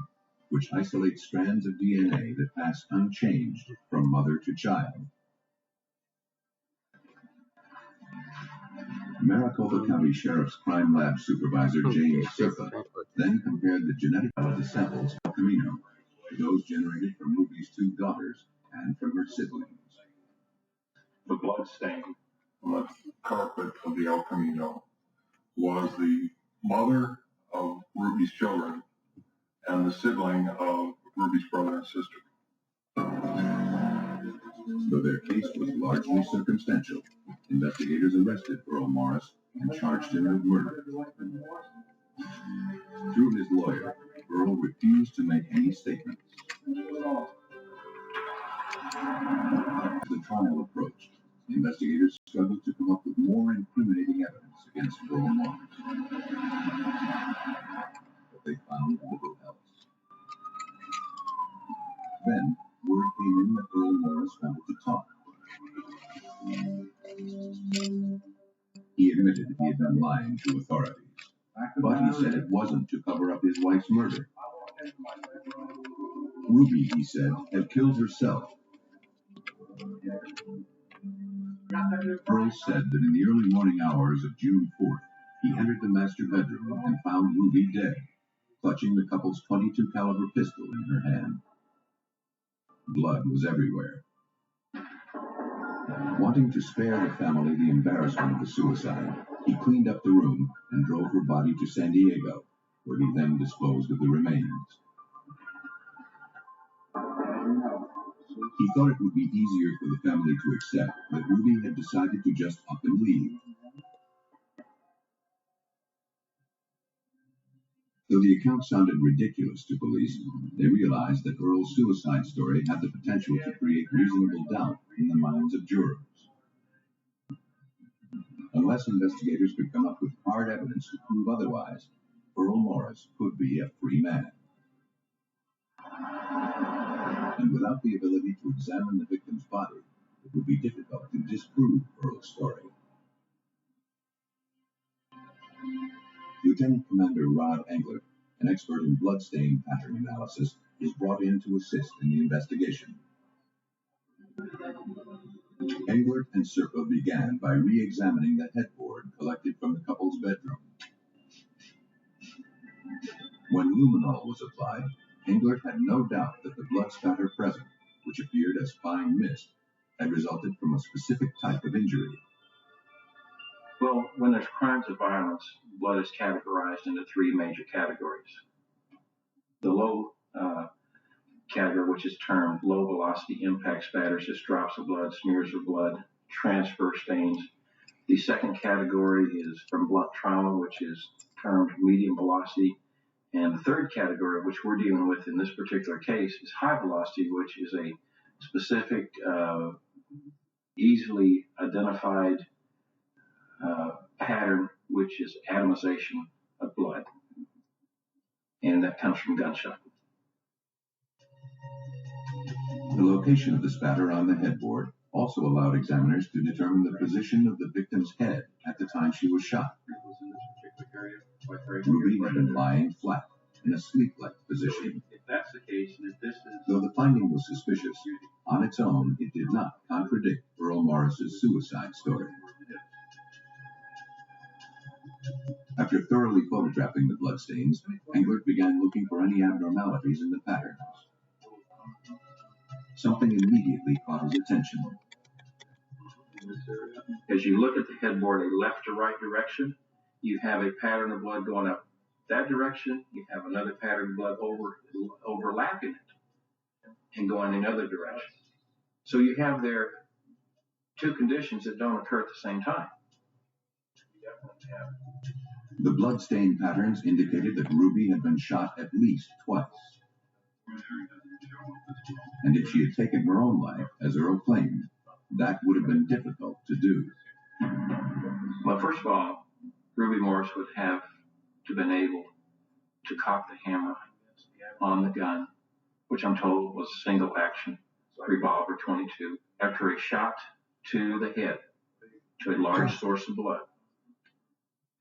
which isolates strands of DNA that pass unchanged from mother to child. Maricopa County Sheriff's Crime Lab Supervisor James Serpa then compared the genetic of the samples of Camino to those generated from Ruby's two daughters and from her siblings. The blood stain on the carpet of the El Camino was the mother of Ruby's children and the sibling of Ruby's brother and sister. Though their case was largely circumstantial, investigators arrested Earl Morris and charged him with murder. Through his lawyer, Earl refused to make any statements. As the trial approached, investigators struggled to come up with more incriminating evidence against Earl Morris. But they found little else. Then, word came in that Earl Morris wanted to talk. He admitted he had been lying to authorities, but he said it wasn't to cover up his wife's murder. Ruby, he said, had killed herself. Earl said that in the early morning hours of June 4th, he entered the master bedroom and found Ruby dead, clutching the couple's .22 caliber pistol in her hand. Blood was everywhere. Wanting to spare the family the embarrassment of the suicide, he cleaned up the room and drove her body to San Diego, where he then disposed of the remains. He thought it would be easier for the family to accept that Ruby had decided to just up and leave. Though the account sounded ridiculous to police, they realized that Earl's suicide story had the potential to create reasonable doubt in the minds of jurors. Unless investigators could come up with hard evidence to prove otherwise, Earl Morris could be a free man. And without the ability to examine the victim's body, it would be difficult to disprove Earl's story. Lieutenant Commander Rod Englert, an expert in bloodstain pattern analysis, was brought in to assist in the investigation. Englert and Serpa began by re-examining the headboard collected from the couple's bedroom. When luminol was applied, Englert had no doubt that the blood spatter present, which appeared as fine mist, had resulted from a specific type of injury. Well, when there's crimes of violence, blood is categorized into three major categories. The low category, which is termed low velocity impact spatters, just drops of blood, smears of blood, transfer stains. The second category is from blunt trauma, which is termed medium velocity. And the third category, which we're dealing with in this particular case, is high velocity, which is a specific, easily identified pattern, which is atomization of blood. And that comes from gunshot. The location of the spatter on the headboard also allowed examiners to determine the position of the victim's head at the time she was shot. Ruby had been lying flat in a sleep-like position. If that's the case, and if this is... Though the finding was suspicious, on its own, it did not contradict Earl Morris's suicide story. After thoroughly photographing the bloodstains, Englert began looking for any abnormalities in the patterns. Something immediately caught his attention. As you look at the headboard, a left to right direction, you have a pattern of blood going up that direction. You have another pattern of blood overlapping it and going in another direction. So you have there two conditions that don't occur at the same time. The bloodstain patterns indicated that Ruby had been shot at least twice. And if she had taken her own life, as Earl claimed, that would have been difficult to do. Well, first of all, Ruby Morris would have to been able to cock the hammer on the gun, which I'm told was a single action revolver 22, after a shot to the head, to a large source of blood,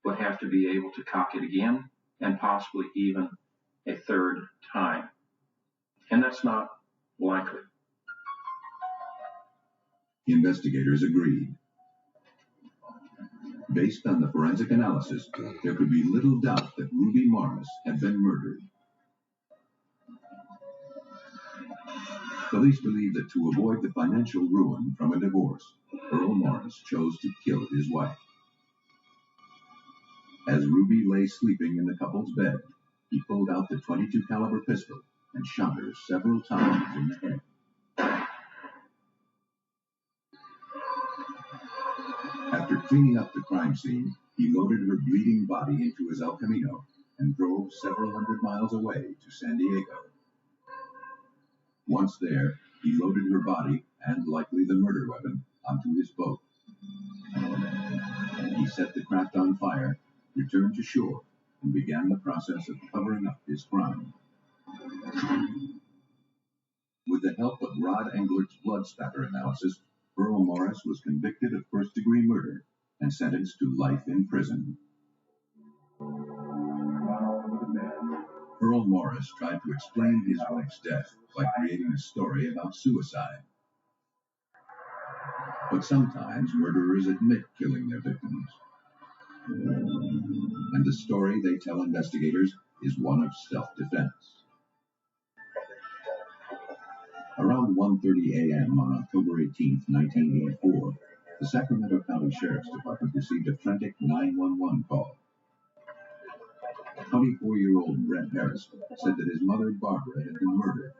would have to be able to cock it again and possibly even a third time. And that's not likely. Investigators agreed. Based on the forensic analysis, there could be little doubt that Ruby Morris had been murdered. Police believe that to avoid the financial ruin from a divorce, Earl Morris chose to kill his wife. As Ruby lay sleeping in the couple's bed, he pulled out the .22 caliber pistol and shot her several times in the head. After cleaning up the crime scene, he loaded her bleeding body into his El Camino and drove several hundred miles away to San Diego. Once there, he loaded her body and likely the murder weapon onto his boat. He set the craft on fire, returned to shore, and began the process of covering up his crime. With the help of Rod Englert's blood spatter analysis, Earl Morris was convicted of first-degree murder and sentenced to life in prison. Earl Morris tried to explain his wife's death by creating a story about suicide. But sometimes murderers admit killing their victims. And the story they tell investigators is one of self-defense. Around 1:30 a.m. on October 18, 1984, the Sacramento County Sheriff's Department received a frantic 911 call. 24-year-old Brett Harris said that his mother, Barbara, had been murdered.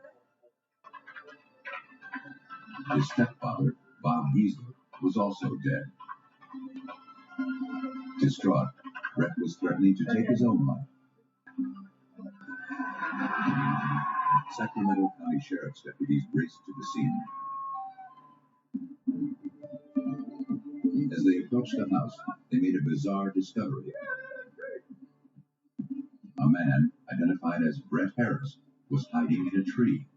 His stepfather, Bob Giesler, was also dead. Distraught, Brett was threatening to take his own life. Sacramento County Sheriff's deputies raced to the scene. As they approached the house, they made a bizarre discovery. A man, identified as Brett Harris, was hiding in a tree.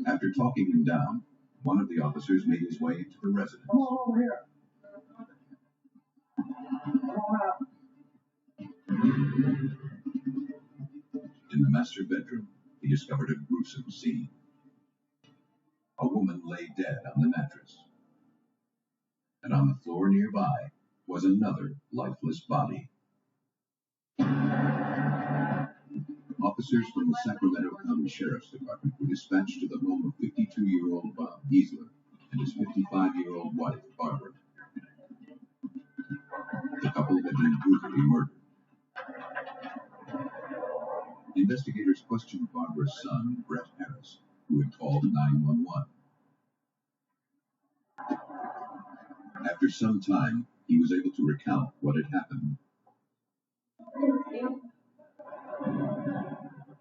After talking him down, one of the officers made his way into the residence. Come on over here. Come on out. In the master bedroom, he discovered a gruesome scene. A woman lay dead on the mattress. And on the floor nearby was another lifeless body. Officers from the Sacramento County Sheriff's Department were dispatched to the home of 52-year-old Bob Giesler and his 55-year-old wife, Barbara. The couple had been brutally murdered. Investigators questioned Barbara's son, Brett Harris, who had called 911. After some time, he was able to recount what had happened.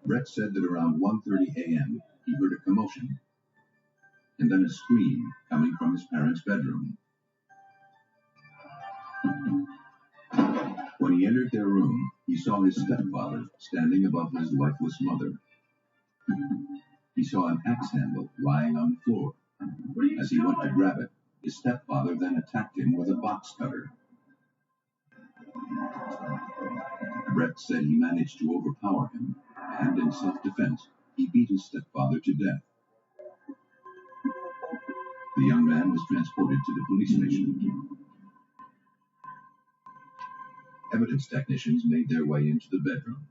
Brett said that around 1:30 a.m., he heard a commotion, and then a scream coming from his parents' bedroom. When he entered their room, he saw his stepfather standing above his lifeless mother. He saw an axe handle lying on the floor. As he went to grab it, his stepfather then attacked him with a box cutter. Brett said he managed to overpower him, and in self-defense, he beat his stepfather to death. The young man was transported to the police station. Evidence technicians made their way into the bedroom.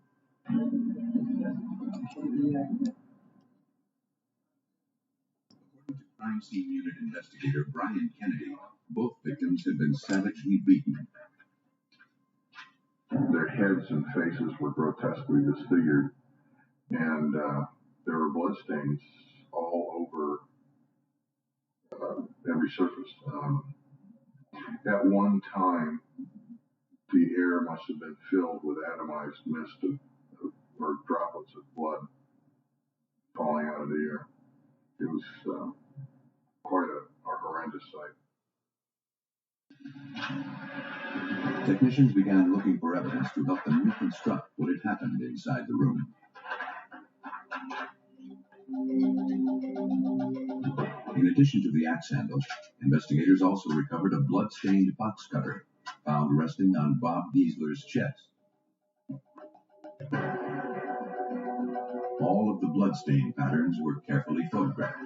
According to crime scene unit investigator Brian Kennedy, both victims had been savagely beaten. Their heads and faces were grotesquely disfigured, and there were bloodstains all over every surface. At one time, the air must have been filled with atomized mist or droplets of blood falling out of the air. It was quite a horrendous sight. Technicians began looking for evidence to help them reconstruct what had happened inside the room. In addition to the axe handle, investigators also recovered a blood-stained box cutter found resting on Bob Giesler's chest. All of the bloodstain patterns were carefully photographed.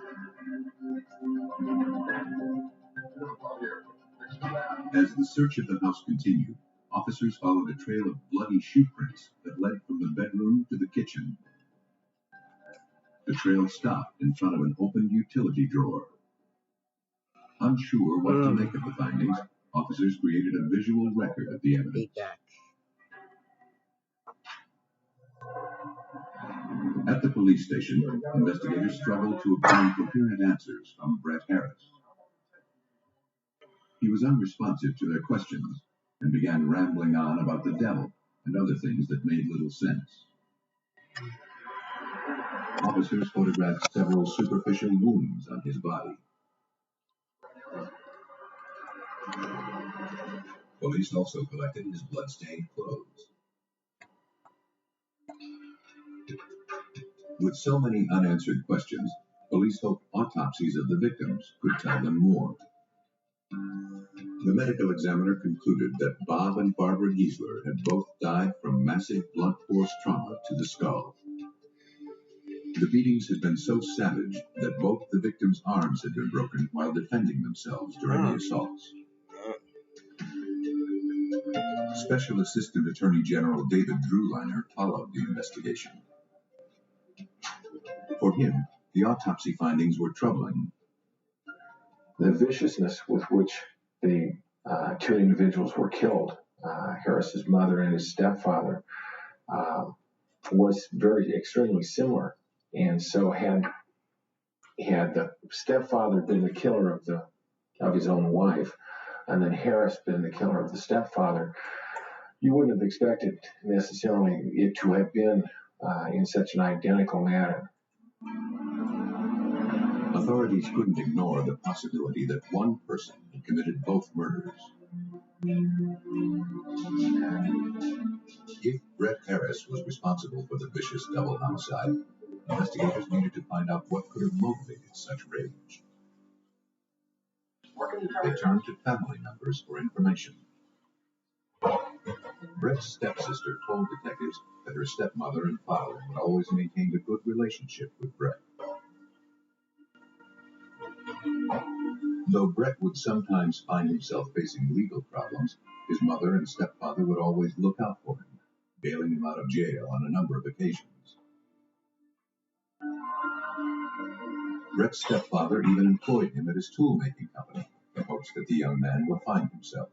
As the search of the house continued, officers followed a trail of bloody shoe prints that led from the bedroom to the kitchen. The trail stopped in front of an opened utility drawer. Unsure what to make of the findings, officers created a visual record of the evidence. At the police station, investigators struggled to obtain coherent answers from Brett Harris. He was unresponsive to their questions and began rambling on about the devil and other things that made little sense. Officers photographed several superficial wounds on his body. Police also collected his blood-stained clothes. With so many unanswered questions, police hoped autopsies of the victims could tell them more. The medical examiner concluded that Bob and Barbara Giesler had both died from massive blunt force trauma to the skull. The beatings had been so savage that both the victims' arms had been broken while defending themselves during the assaults. Special Assistant Attorney General David Drewliner followed the investigation. For him, the autopsy findings were troubling. The viciousness with which the two individuals were killed, Harris's mother and his stepfather, was extremely similar. And so had the stepfather been the killer of his own wife, and then Harris been the killer of the stepfather, You wouldn't have expected necessarily it to have been in such an identical manner. Authorities couldn't ignore the possibility that one person had committed both murders. If Brett Harris was responsible for the vicious double homicide, investigators needed to find out what could have motivated such rage. They turned to family members for information. Brett's stepsister told detectives that her stepmother and father had always maintained a good relationship with Brett. Though Brett would sometimes find himself facing legal problems, his mother and stepfather would always look out for him, bailing him out of jail on a number of occasions. Brett's stepfather even employed him at his tool-making company in hopes that the young man would find himself.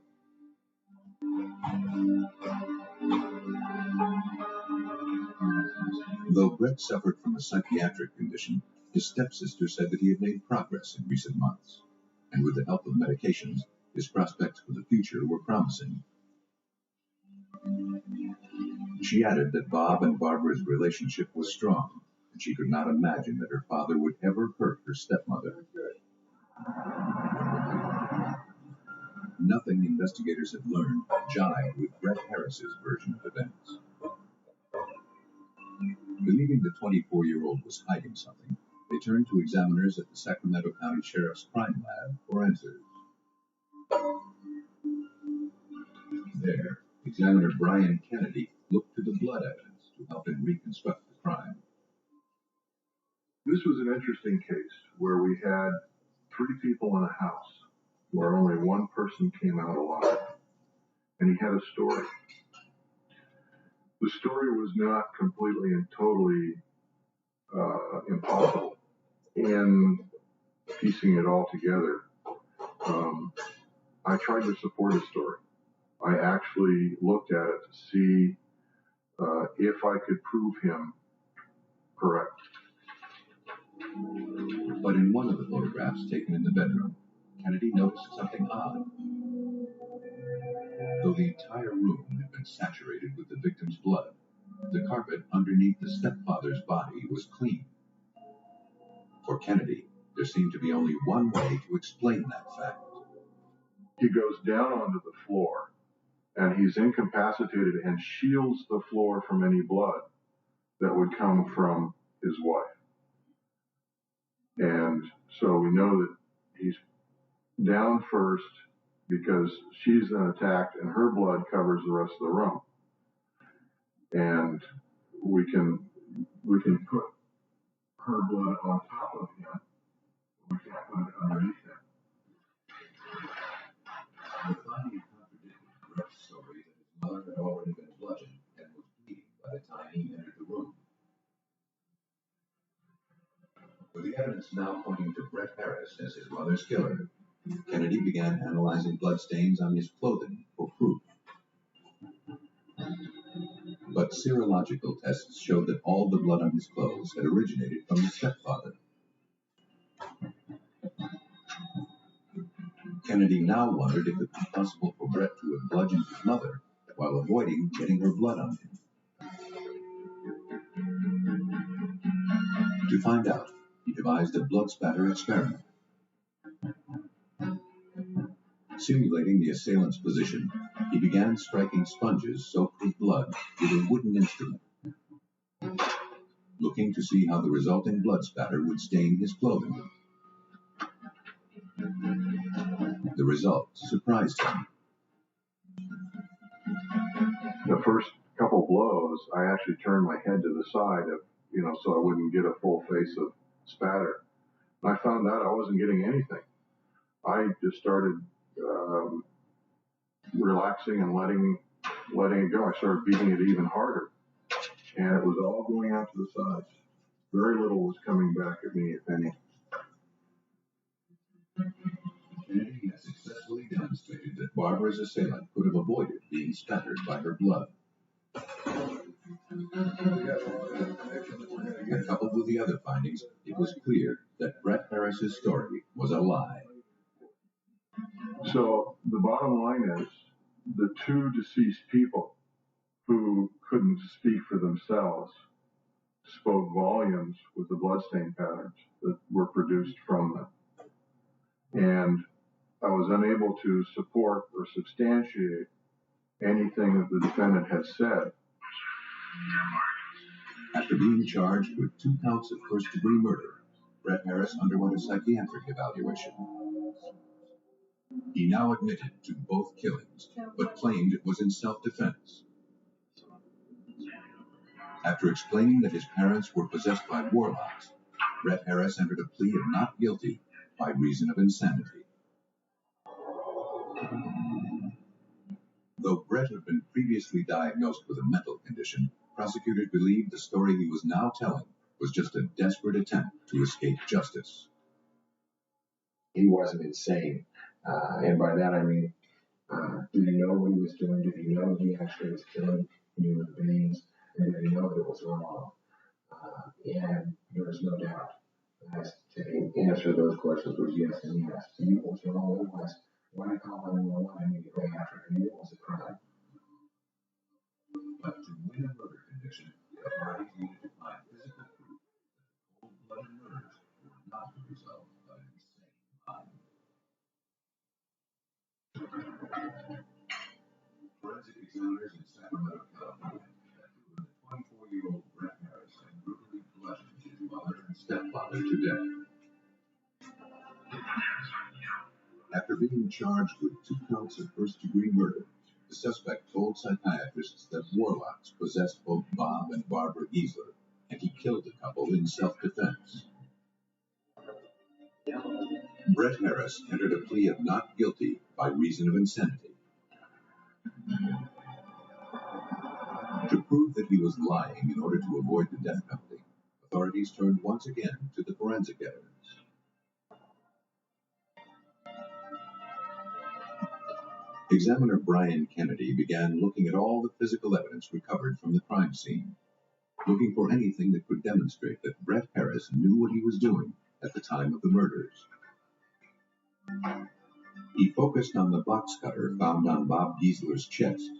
Though Brett suffered from a psychiatric condition, his stepsister said that he had made progress in recent months, and with the help of medications, his prospects for the future were promising. She added that Bob and Barbara's relationship was strong, and she could not imagine that her father would ever hurt her stepmother. Nothing investigators had learned jived with Brett Harris's version of events. Believing the 24-year-old was hiding something, they turned to examiners at the Sacramento County Sheriff's Crime Lab for answers. There, examiner Brian Kennedy looked to the blood evidence to help him reconstruct the crime. This was an interesting case where we had 3 people in a house where only one person came out alive, and he had a story. The story was not completely and totally impossible in piecing it all together. I tried to support his story. I actually looked at it to see if I could prove him correct. But in one of the photographs taken in the bedroom, Kennedy noticed something odd. Though the entire room had been saturated with the victim's blood, the carpet underneath the stepfather's body was clean. For Kennedy, there seemed to be only one way to explain that fact. He goes down onto the floor, and he's incapacitated and shields the floor from any blood that would come from his wife. And so we know that he's down first because she's then attacked and her blood covers the rest of the room. And we can put her blood on top of him. We can't put it underneath him. The finding contradicted Brett's story that his mother had already been bludgeoned and was bleeding by the time he entered the room. With the evidence now pointing to Brett Harris as his mother's killer, Kennedy began analyzing bloodstains on his clothing for proof. But serological tests showed that all the blood on his clothes had originated from his stepfather. Kennedy now wondered if it was possible for Brett to have bludgeoned his mother while avoiding getting her blood on him. To find out, he devised a blood spatter experiment. Simulating the assailant's position, he began striking sponges soaked with blood with a wooden instrument, looking to see how the resulting blood spatter would stain his clothing. The result surprised him. The first couple blows, I actually turned my head to the side so I wouldn't get a full face of spatter. And I found out I wasn't getting anything. I just started relaxing and letting it go. I started beating it even harder, and it was all going out to the sides. Very little was coming back at me, if any. Kennedy has successfully demonstrated that Barbara's assailant could have avoided being spattered by her blood. And coupled with the other findings, it was clear that Brett Harris's story was a lie. So the bottom line is, the 2 deceased people who couldn't speak for themselves spoke volumes with the bloodstain patterns that were produced from them. And I was unable to support or substantiate anything that the defendant had said. After being charged with 2 counts of first-degree murder, Brett Harris underwent a psychiatric evaluation. He now admitted to both killings, but claimed it was in self-defense. After explaining that his parents were possessed by warlocks, Brett Harris entered a plea of not guilty by reason of insanity. Though Brett had been previously diagnosed with a mental condition, prosecutors believed the story he was now telling was just a desperate attempt to escape justice. He wasn't insane. And by that I mean, did he know what he was doing? Did he know he actually was killing human beings? And did he know that it was wrong? And there was no doubt. The answer to those questions was yes and yes. He knew it was wrong. Otherwise, why call 911 immediately after? He knew it was a crime. But to win a murder conviction, the parties needed to find physical proof that cold-blooded murders were not the result of an insane mind. Forensic examiners in Sacramento, California, concluded that 24-year-old Brett Harris had brutally bludgeoned his mother and stepfather to death. After being charged with 2 counts of first-degree murder, the suspect told psychiatrists that warlocks possessed both Bob and Barbara Giesler, and he killed the couple in self-defense. Brett Harris entered a plea of not guilty by reason of insanity. To prove that he was lying in order to avoid the death penalty, authorities turned once again to the forensic evidence. Examiner Brian Kennedy began looking at all the physical evidence recovered from the crime scene, looking for anything that could demonstrate that Brett Harris knew what he was doing at the time of the murders. He focused on the box cutter found on Bob Giesler's chest.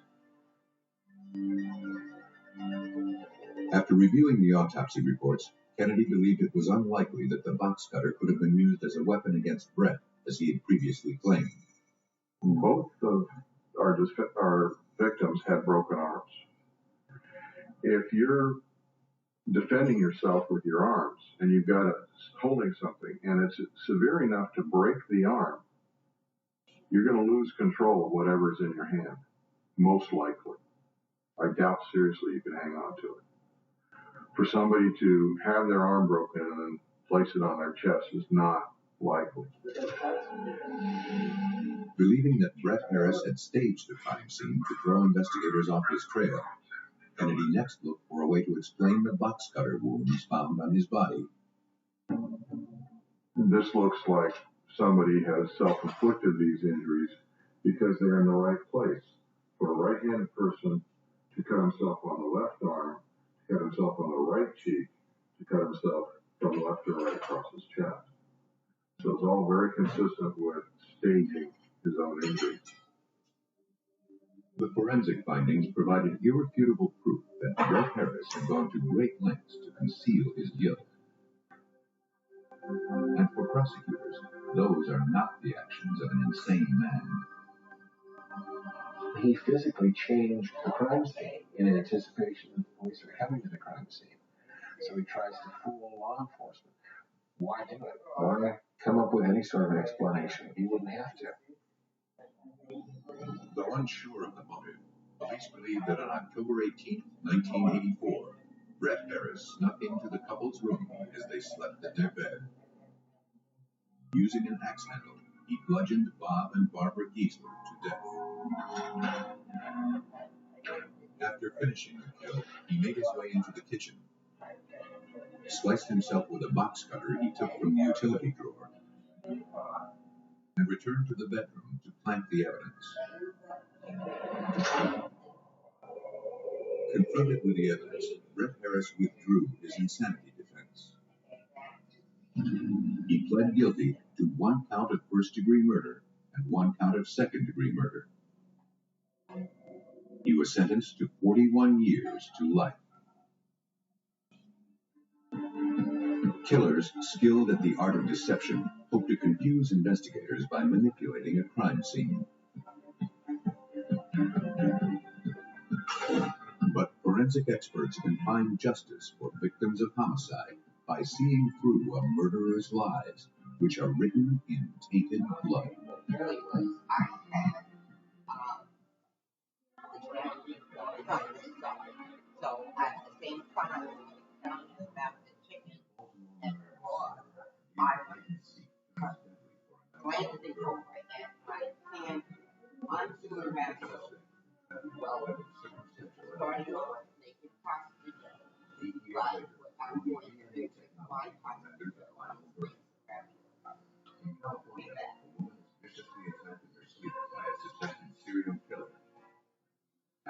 After reviewing the autopsy reports, Kennedy believed it was unlikely that the box cutter could have been used as a weapon against Brett, as he had previously claimed. Both of our victims had broken arms. If you're defending yourself with your arms and you've got it holding something and it's severe enough to break the arm, you're going to lose control of whatever's in your hand, most likely. I doubt seriously you can hang on to it. For somebody to have their arm broken and then place it on their chest is not likely. Believing that Brett Harris had staged the crime scene to throw investigators off his trail, Kennedy next looked for a way to explain the box cutter wounds found on his body. This looks like somebody has self-inflicted these injuries because they're in the right place. For a right-handed person to cut himself on the left arm, to cut himself on the right cheek, to cut himself from left to right across his chest. So it's all very consistent with staging his own injury. The forensic findings provided irrefutable proof that Brett Harris had gone to great lengths to conceal his guilt. And for prosecutors, those are not the actions of an insane man. He physically changed the crime scene in anticipation that the police are coming to the crime scene. So he tries to fool law enforcement. Why do it? Why come up with any sort of explanation? He wouldn't have to. Though unsure of the motive, police believe that on October 18, 1984, Brett Harris snuck into the couple's room as they slept in their bed. Using an axe handle, he bludgeoned Bob and Barbara Giesler to death. After finishing the kill, he made his way into the kitchen, sliced himself with a box cutter he took from the utility drawer, and returned to the bedroom to plant the evidence. Confronted with the evidence, Brett Harris withdrew his insanity defense. He pled guilty to 1 count of first-degree murder and 1 count of second-degree murder. He was sentenced to 41 years to life. Killers skilled at the art of deception hope to confuse investigators by manipulating a crime scene. But forensic experts can find justice for victims of homicide by seeing through a murderer's lies, which are written in tainted blood. So at the same time, counting the map and chicken and raw, I planted the hope that I can undo a matter. Well, starting off, they could possibly get but what I'm going to do is my time to go on with that. Viciously attacked in her sleep by a suspected serial killer.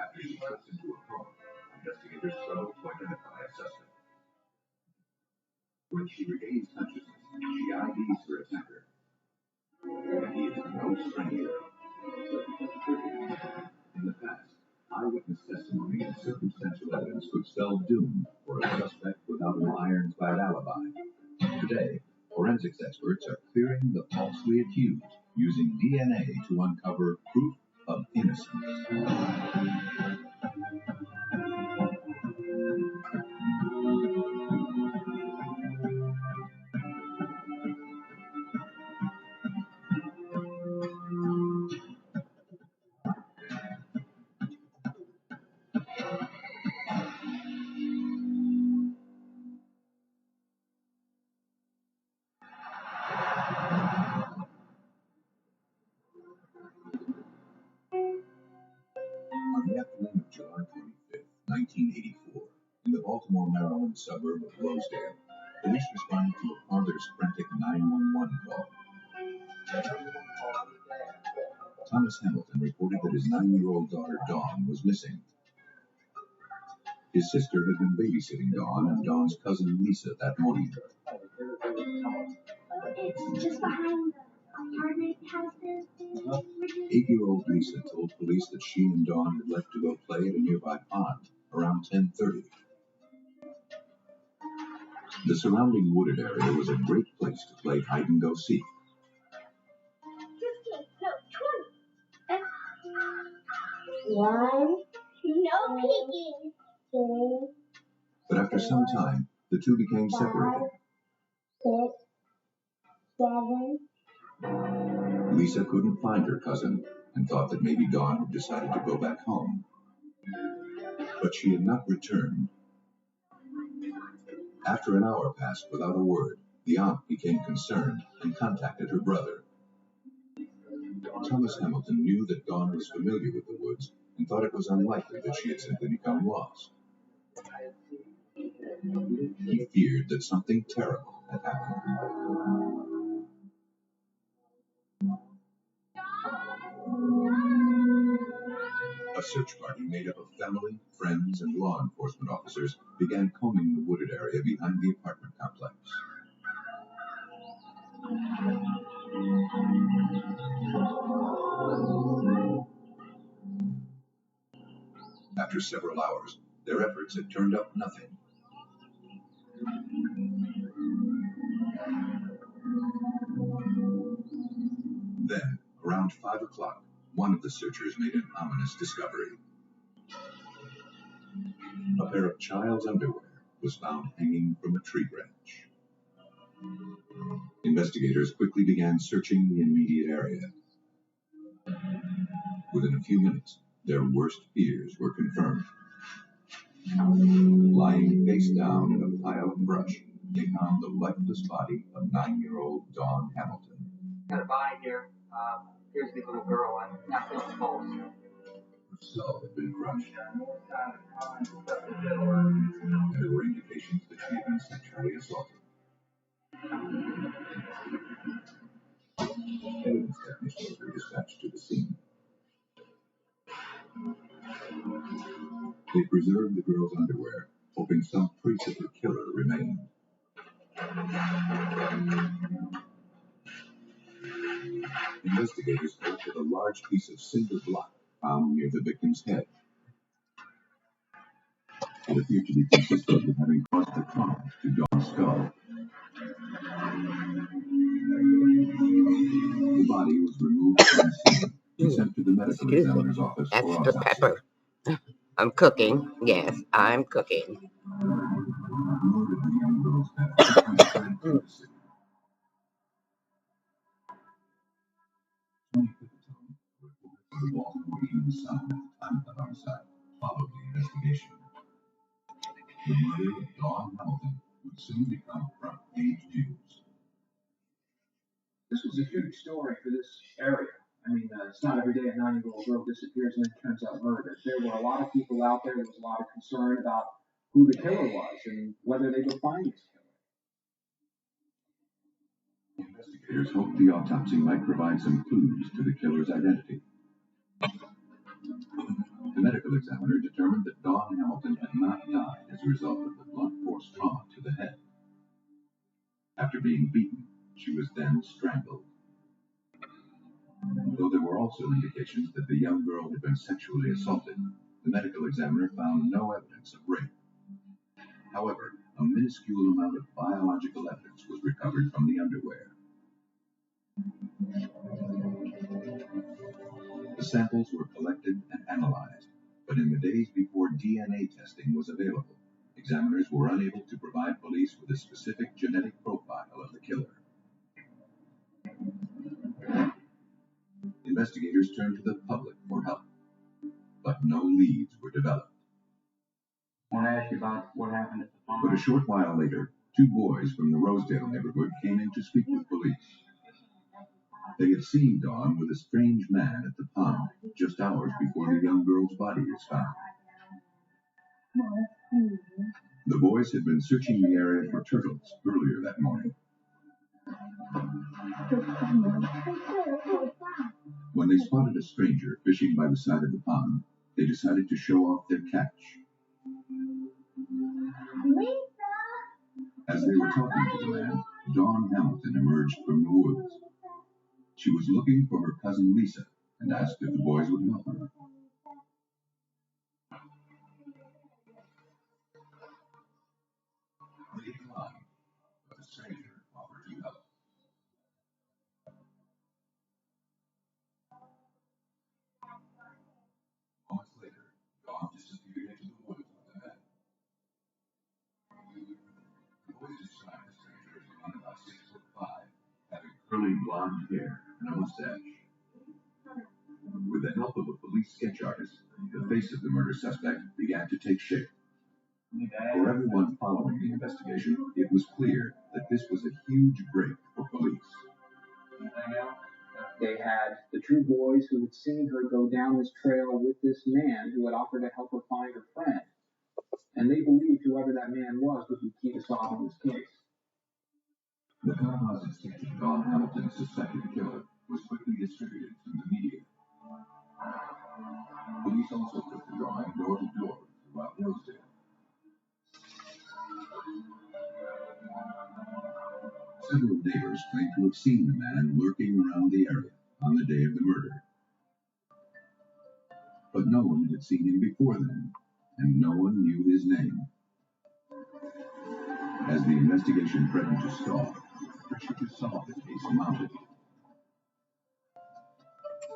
After she slips into a coma, investigators struggle to identify a suspect. When she regains consciousness, she IDs her attacker. And he is no stranger. In the past, eyewitness testimony and circumstantial evidence could spell doom for a suspect without an ironclad alibi. Today, forensics experts are clearing the falsely accused using DNA to uncover proof of innocence. On the afternoon of July 25th, 1984, in the Baltimore, Maryland suburb of Rosedale, police responded to a father's frantic 911 call. Thomas Hamilton reported that his 9-year-old daughter Dawn was missing. His sister had been babysitting Dawn and Dawn's cousin Lisa that morning. It's just behind the apartment houses. 8-year-old Lisa told police that she and Dawn had left to go play at a nearby pond around 10:30. The surrounding wooded area was a great place to play hide and go seek. 15, no, 20. 1, no peeking. 2, But after some time, the two became separated. 6, 7. Lisa couldn't find her cousin and thought that maybe Dawn had decided to go back home. But she had not returned. After an hour passed without a word, the aunt became concerned and contacted her brother. Thomas Hamilton knew that Dawn was familiar with the woods and thought it was unlikely that she had simply become lost. He feared that something terrible had happened. A search party made up of family, friends, and law enforcement officers began combing the wooded area behind the apartment complex. After several hours, their efforts had turned up nothing. Then, around 5 o'clock, one of the searchers made an ominous discovery. A pair of child's underwear was found hanging from a tree branch. Investigators quickly began searching the immediate area. Within a few minutes, their worst fears were confirmed. Lying face down in a pile of brush, they found the lifeless body of 9-year-old Dawn Hamilton. Got a body here. Here's the little girl. I'm not feeling the pulse. Her skull had been crushed, and there were indications that she had been sexually assaulted. Evidence technicians were dispatched to the scene. They preserved the girl's underwear, hoping some trace of the killer remained. Investigators collected a large piece of cinder block found near the victim's head It appeared to be consistent with having caused the trauma to Dawn's skull. The body was removed from the scene and sent to the medical examiner's office for That's the autopsy. pepper. I'm cooking. Yes, I'm cooking. Word of the young girl's death quickly spread through the city. Tony Pipitone, reporter for the Baltimore Evening Sun at the time of the homicide, followed the investigation. The murder of Dawn Hamilton would soon become front-page news. This was a huge story for this area. I mean, it's not every day a 9-year-old girl disappears and then turns out murdered. There were a lot of people out there. There was a lot of concern about who the killer was and whether they would find this killer. Investigators hoped the autopsy might provide some clues to the killer's identity. The medical examiner determined that Dawn Hamilton had not died as a result of the blunt force trauma to the head. After being beaten, she was then strangled. Though there were also indications that the young girl had been sexually assaulted, the medical examiner found no evidence of rape. However, a minuscule amount of biological evidence was recovered from the underwear. The samples were collected and analyzed, but in the days before DNA testing was available, examiners were unable to provide police with a specific genetic profile of the killer. Investigators turned to the public for help, but no leads were developed. I want to ask you about what happened at the farm. But a short while later, 2 boys from the Rosedale neighborhood came in to speak with police. They had seen Dawn with a strange man at the pond just hours before the young girl's body was found. The boys had been searching the area for turtles earlier that morning. When they spotted a stranger fishing by the side of the pond, they decided to show off their catch. As they were talking to the man, Dawn Hamilton emerged from the woods. She was looking for her cousin Lisa and asked if the boys would help her. They declined, but the stranger offered to help. Moments later, Dawn disappeared into the woods with the men. The boys described the stranger as being about 6'5", having curly blonde hair and a mustache. With the help of a police sketch artist, the face of the murder suspect began to take shape. For everyone following the investigation, it was clear that this was a huge break for police. They had the 2 boys who had seen her go down this trail with this man who had offered to help her find her friend. And they believed whoever that man was would be key to solving this case. The composite sketch of Dawn Hamilton's suspected killer was quickly distributed through the media. Police also took the drawing door to door throughout Rosedale. Several neighbors claimed to have seen the man lurking around the area on the day of the murder. But no one had seen him before then, and no one knew his name. As the investigation threatened to stall, pressure to solve the case mounted.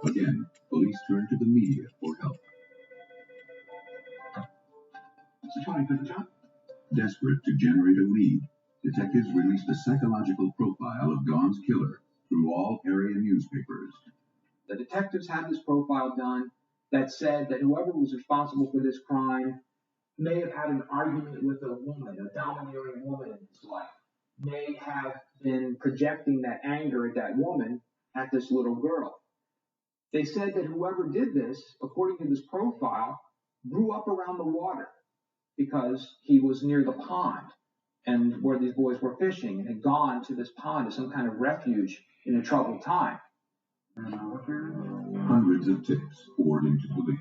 Again, police turned to the media for help. Desperate to generate a lead, detectives released a psychological profile of Dawn's killer through all area newspapers. The detectives had this profile done that said that whoever was responsible for this crime may have had an argument with a woman, a domineering woman in his life, may have been projecting that anger at that woman at this little girl. They said that whoever did this, according to this profile, grew up around the water because he was near the pond and where these boys were fishing and had gone to this pond as some kind of refuge in a troubled time. Hundreds of tips poured into police.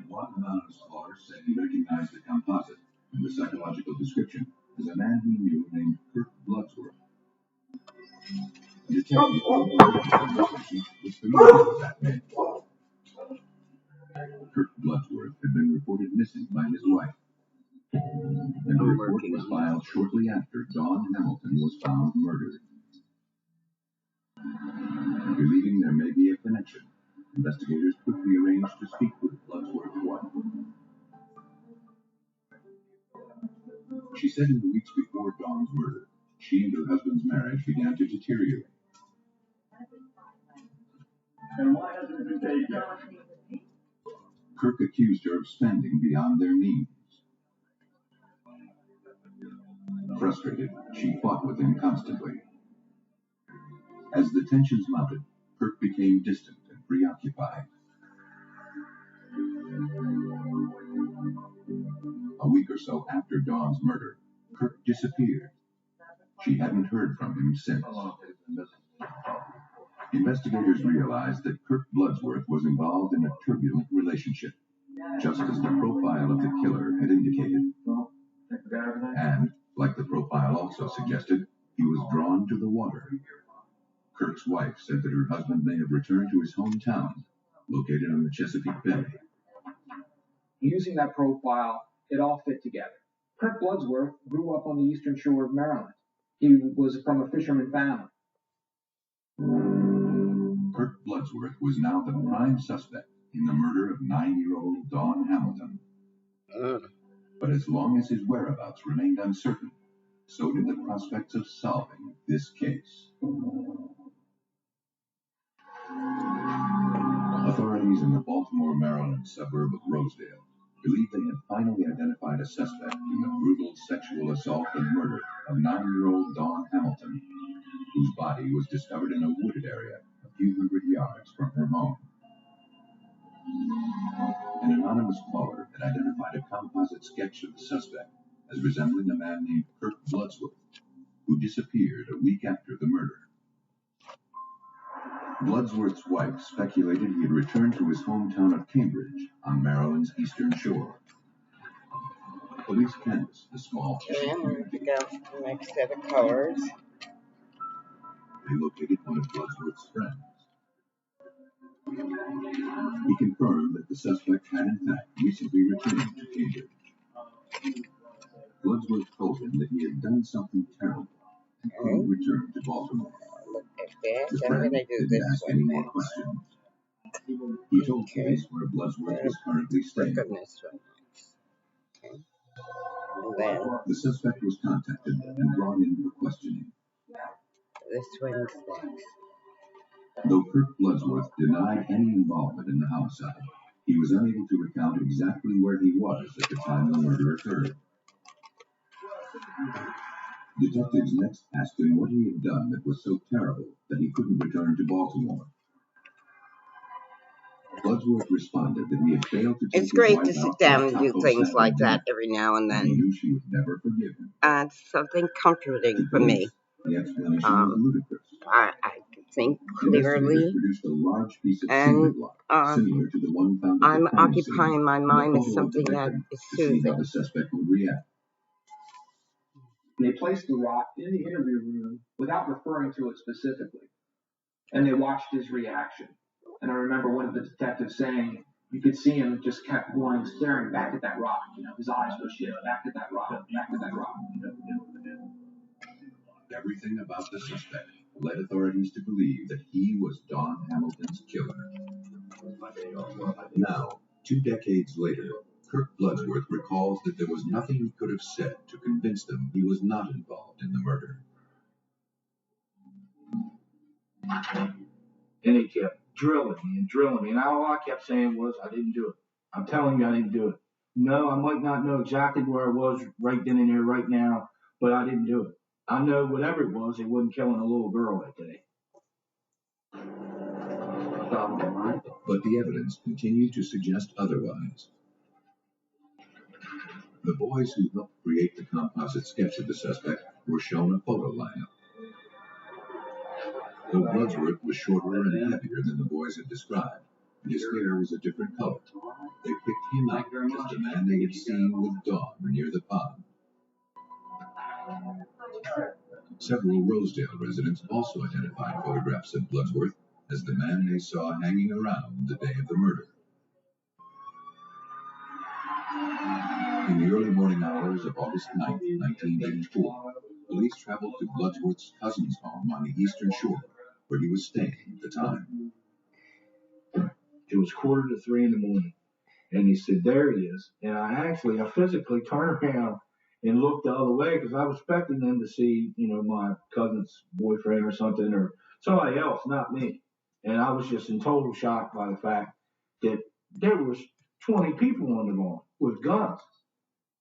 One anonymous caller said he recognized the composite in the psychological description as a man he knew named Kirk Bloodsworth. A detective was familiar with that name. shortly after Dawn Hamilton was found murdered. Believing there may be a connection, investigators quickly arranged to speak with Bloodsworth's wife. She said in the weeks before Dawn's murder, she and her husband's marriage began to deteriorate. And why hasn't it been paid yet? Kirk accused her of spending beyond their means. Frustrated, she fought with him constantly. As the tensions mounted, Kirk became distant and preoccupied. A week or so after Dawn's murder, Kirk disappeared. She hadn't heard from him since. Investigators realized that Kirk Bloodsworth was involved in a turbulent relationship, just as the profile of the killer had indicated. And, like the profile also suggested, he was drawn to the water. Kirk's wife said that her husband may have returned to his hometown, located on the Chesapeake Bay. Using that profile, it all fit together. Kirk Bloodsworth grew up on the eastern shore of Maryland. He was from a fisherman family. Kirk Bloodsworth was now the prime suspect in the murder of 9-year-old Dawn Hamilton. But as long as his whereabouts remained uncertain, so did the prospects of solving this case. Authorities in the Baltimore, Maryland suburb of Rosedale believed they had finally identified a suspect in the brutal sexual assault and murder of 9-year-old Dawn Hamilton, whose body was discovered in a wooded area a few hundred yards from her home. An anonymous caller had identified a composite sketch of the suspect as resembling a man named Kirk Bloodsworth, who disappeared a week after the murder. Bloodsworth's wife speculated he had returned to his hometown of Cambridge on Maryland's eastern shore. Police canvassed the small Okay, I'm going to pick out the next set of colors. They located one of Bloodsworth's friends. He confirmed that the suspect had in fact recently returned to Cambridge. Bloodsworth told him that he had done something terrible and couldn't return to Baltimore. Look at this. The I'm friend going to do didn't this ask one any more next. questions. He told police where Bloodsworth was currently staying. Look on this one next. Okay. And then The suspect was contacted and brought in for questioning. this one's next. Though Kirk Bloodsworth denied any involvement in the homicide, he was unable to recount exactly where he was at the time the murder occurred. Detectives next asked him what he had done that was so terrible that he couldn't return to Baltimore. Bloodsworth responded that he had failed to take It's great his to wife sit out down for a and do taco things Saturday like that dinner, every now and and he then. knew she would never forgive him. It's something comforting To for me. police, the explanation was ludicrous. I can think Investigators clearly, produced a large piece of cinder and block, similar to the one found at I'm the crime scene, occupying my and a mind with photo of the something that victim is to see how soothing. the suspect would react. They placed the rock in the interview room without referring to it specifically. And they watched his reaction. And I remember one of the detectives saying, you could see him just kept going, staring back at that rock. You know, his eyes would shift, back at that rock, back at that rock. Everything about the suspect led authorities to believe that he was Dawn Hamilton's killer. Now, 2 decades later, Kirk Bloodsworth recalls that there was nothing he could have said to convince them he was not involved in the murder. And he kept drilling me and drilling me. And all I kept saying was, I didn't do it. I'm telling you, I didn't do it. No, I might not know exactly where I was right then and there, right now, but I didn't do it. I know whatever it wasn't killing a little girl that day. But the evidence continued to suggest otherwise. The boys who helped create the composite sketch of the suspect were shown a photo lineup. Though Bloodsworth was shorter and heavier than the boys had described, and his hair was a different color, they picked him out as the man they had seen with Dawn near the pond. Several Rosedale residents also identified photographs of Bloodsworth as the man they saw hanging around the day of the murder. In the early morning hours of August 9th, 1984, police traveled to Bloodsworth's cousin's home on the eastern shore, where he was staying at the time. It was 2:45 in the morning, and he said, "There he is." And I physically turned around and looked the other way because I was expecting them to see, my cousin's boyfriend or something or somebody else, not me. And I was just in total shock by the fact that there was 20 people on the lawn with guns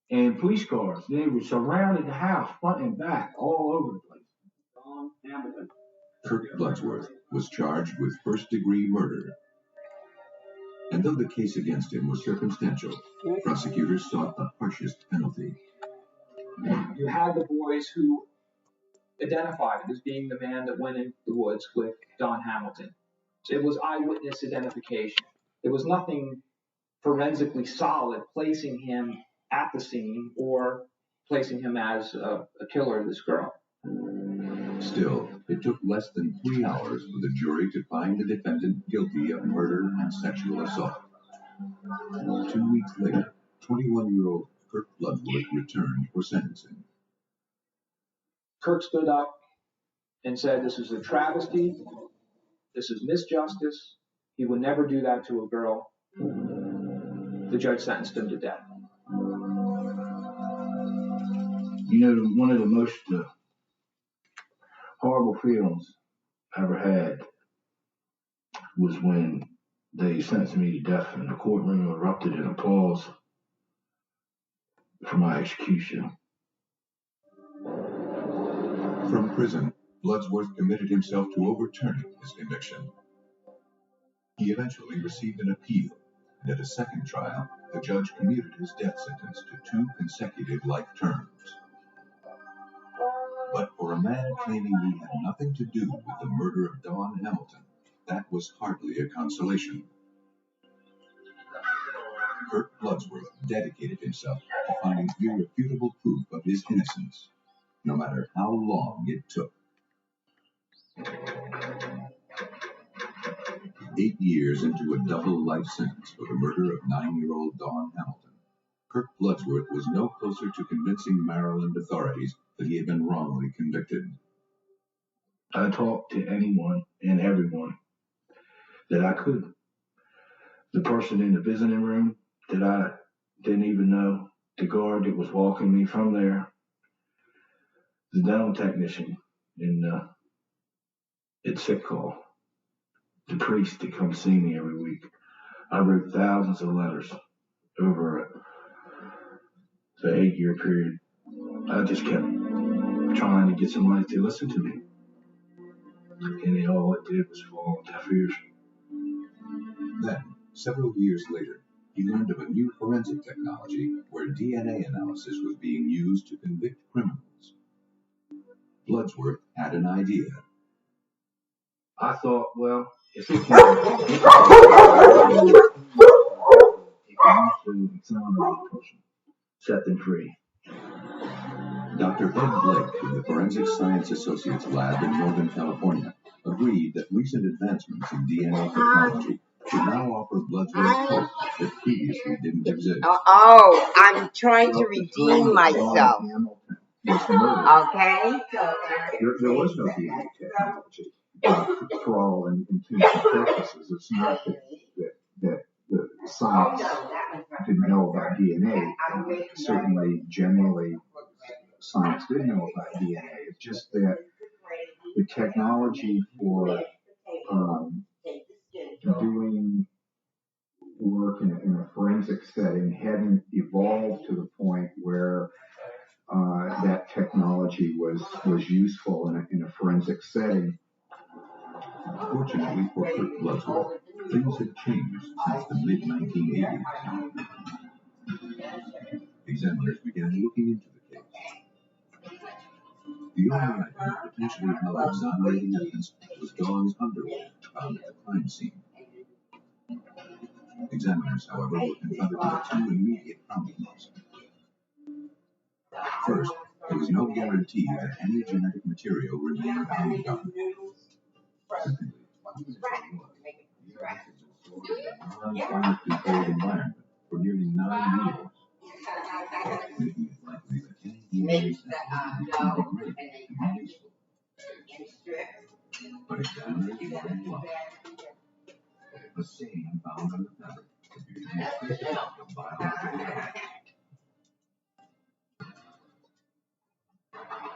and police cars. They were surrounding the house, front and back, all over the place. Don Hamilton. Kirk Bloodsworth was charged with first-degree murder. And though the case against him was circumstantial, prosecutors sought the harshest penalty. You had the boys who identified as being the man that went into the woods with Don Hamilton. So it was eyewitness identification. There was nothing forensically solid placing him at the scene or placing him as a killer of this girl. Still, it took less than 3 hours for the jury to find the defendant guilty of murder and sexual assault. 2 weeks later, 21-year-old Kirk Bloodsworth returned for sentencing. Kirk stood up and said, "This is a travesty. This is misjustice. He would never do that to a girl." The judge sentenced him to death. One of the most horrible feelings I ever had was when they sentenced me to death and the courtroom erupted in applause for my execution. From prison, Bloodsworth committed himself to overturning his conviction. He eventually received an appeal, and at a second trial, the judge commuted his death sentence to 2 consecutive life terms. But for a man claiming he had nothing to do with the murder of Don Hamilton, that was hardly a consolation. Kirk Bloodsworth dedicated himself to finding irrefutable proof of his innocence, no matter how long it took. 8 years into a double life sentence for the murder of 9-year-old Don Hamilton, Kirk Bloodsworth was no closer to convincing Maryland authorities that he had been wrongly convicted. I talked to anyone and everyone that I could. The person in the visiting room that I didn't even know, the guard that was walking me from there, the dental technician at sick call, the priest that comes see me every week. I wrote thousands of letters over the 8-year period. I just kept trying to get somebody to listen to me. And all it did was fall on deaf ears. Then, several years later, he learned of a new forensic technology where DNA analysis was being used to convict criminals. Bloodsworth had an idea. I thought, well, if it can exonerate a person, set them free. Dr. Ed Blake of the Forensic Science Associates Lab in Northern California agreed that recent advancements in DNA technology should now offer Bloodsworth hope that previously didn't exist. Oh, I'm trying to redeem myself. Okay? There was no DNA technology for all intents and purposes. It's not that the science didn't know about DNA. Certainly, generally, science did know about DNA. It's just that the technology for doing work in a forensic setting hadn't evolved to the point where that technology was useful in a forensic setting. Fortunately for Kirk Bloodsworth, things had changed since the mid-1980s. Examiners began looking into the case. The only item that potentially held exonerating evidence was Dawn's underwear found at the crime scene. Examiners, however, were confronted with 2 immediate problems. First, there was no guarantee that any genetic material remained on the gun. Secondly, controlled environment for nearly 9 years. makes the dough and they cut it in strips. But examiners warned Locke. The same found on the fabric could be used of biological evidence.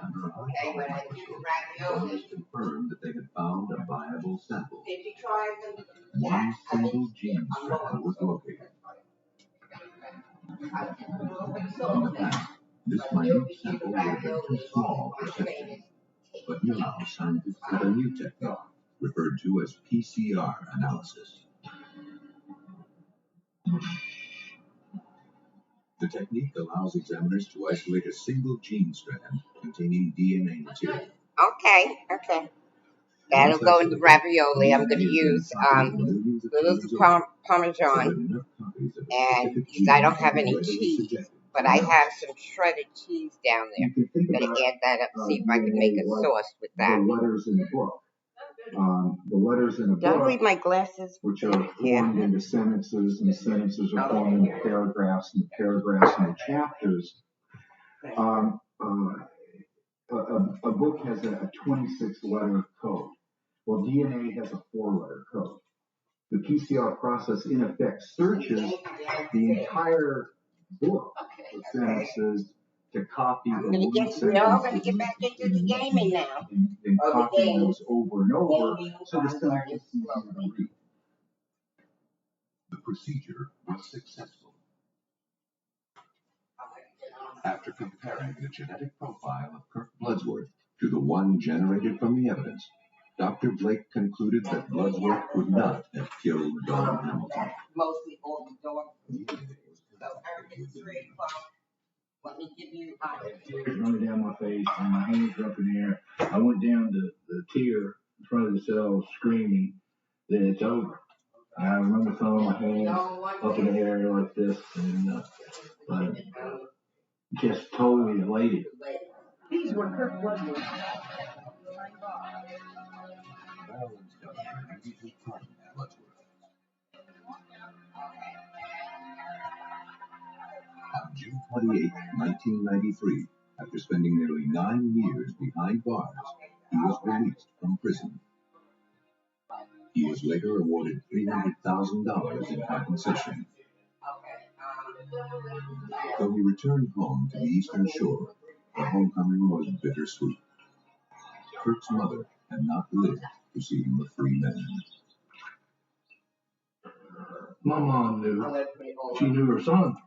Under a high-powered microscope, authorities confirmed that they had found a viable sample. Did you try them? One single gene strand was located. In the past, this minute sample would have been too small for testing. But now scientists have a new technique, referred to as PCR analysis. The technique allows examiners to isolate a single gene strand containing DNA material. Okay. That'll go in the ravioli. I'm going to use little Parmesan, and because I don't have any cheese, but I have some shredded cheese down there. I'm going to add that up, see if I can make a sauce with that. The letters in the book. The letters in the Don't book, leave my glasses. which are formed into sentences, and the sentences are formed into paragraphs, and the paragraphs into chapters. A book has a 26-letter code. Well, DNA has a 4-letter code. The PCR process, in effect, searches the entire book of sentences to copy the one sentence. I'm going to get back into the gaming now. And copy those over and over, so the sentence is easier to read. The procedure was successful. After comparing the genetic profile of Kirk Bloodsworth to the one generated from the evidence, Dr. Blake concluded that Bloodsworth could not have killed Dawn Hamilton. Mostly all the dogs. So everything's 3 o'clock. Let me give you Tears running down my face and my hands were up in the air. I went down the tier in front of the cell screaming that it's over. I remember throwing my hands up in the air like this and just totally elated. These were Kirk Bloodsworth. Maryland's governor immediately pardoned Bloodsworth. On June 28, 1993, after spending nearly 9 years behind bars, he was released from prison. He was later awarded $300,000 in compensation. Though he returned home to the Eastern Shore, the homecoming was bittersweet. Kirk's mother had not lived to see him a free man. My mom knew. She knew her son.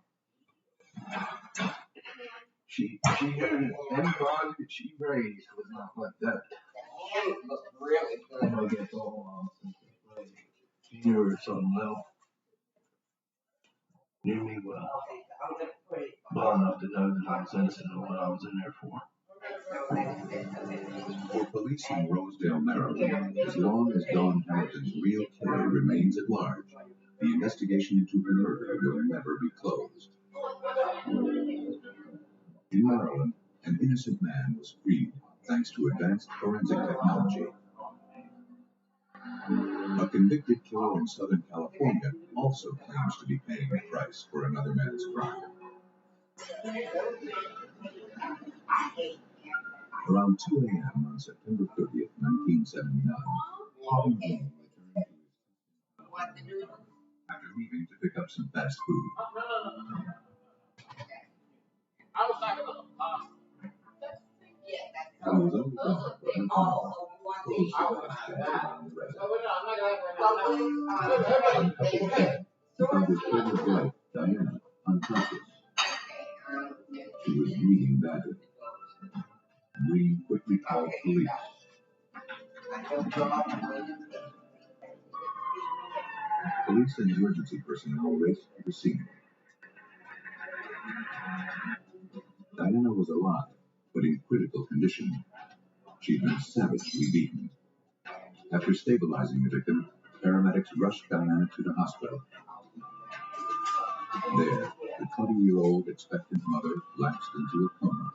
She knew everybody that she raised was not like that. ham look really good. I guess all she knew her son well. Knew me well. Well enough to know that I was innocent of what I was in there for. For police in Rosedale, Maryland, as long as Dawn Hamilton's real killer remains at large, the investigation into her murder will never be closed. In Maryland, an innocent man was freed thanks to advanced forensic technology. A convicted killer in Southern California also claims to be paying the price for another man's crime. Around 2 a.m. on September 30th, 1979, Paul Green returned to his after leaving to pick up some fast food. He was only gone for an hour. Clothes were shattered around the residence. Uncoupled bed, he found his favorite wife, Diana, unconscious. She was bleeding badly. Green quickly called police. Police and emergency personnel raced to the scene. Diana was alive, but in critical condition. She'd been savagely beaten. After stabilizing the victim, paramedics rushed Diana to the hospital. There, the 20-year-old expectant mother lapsed into a coma.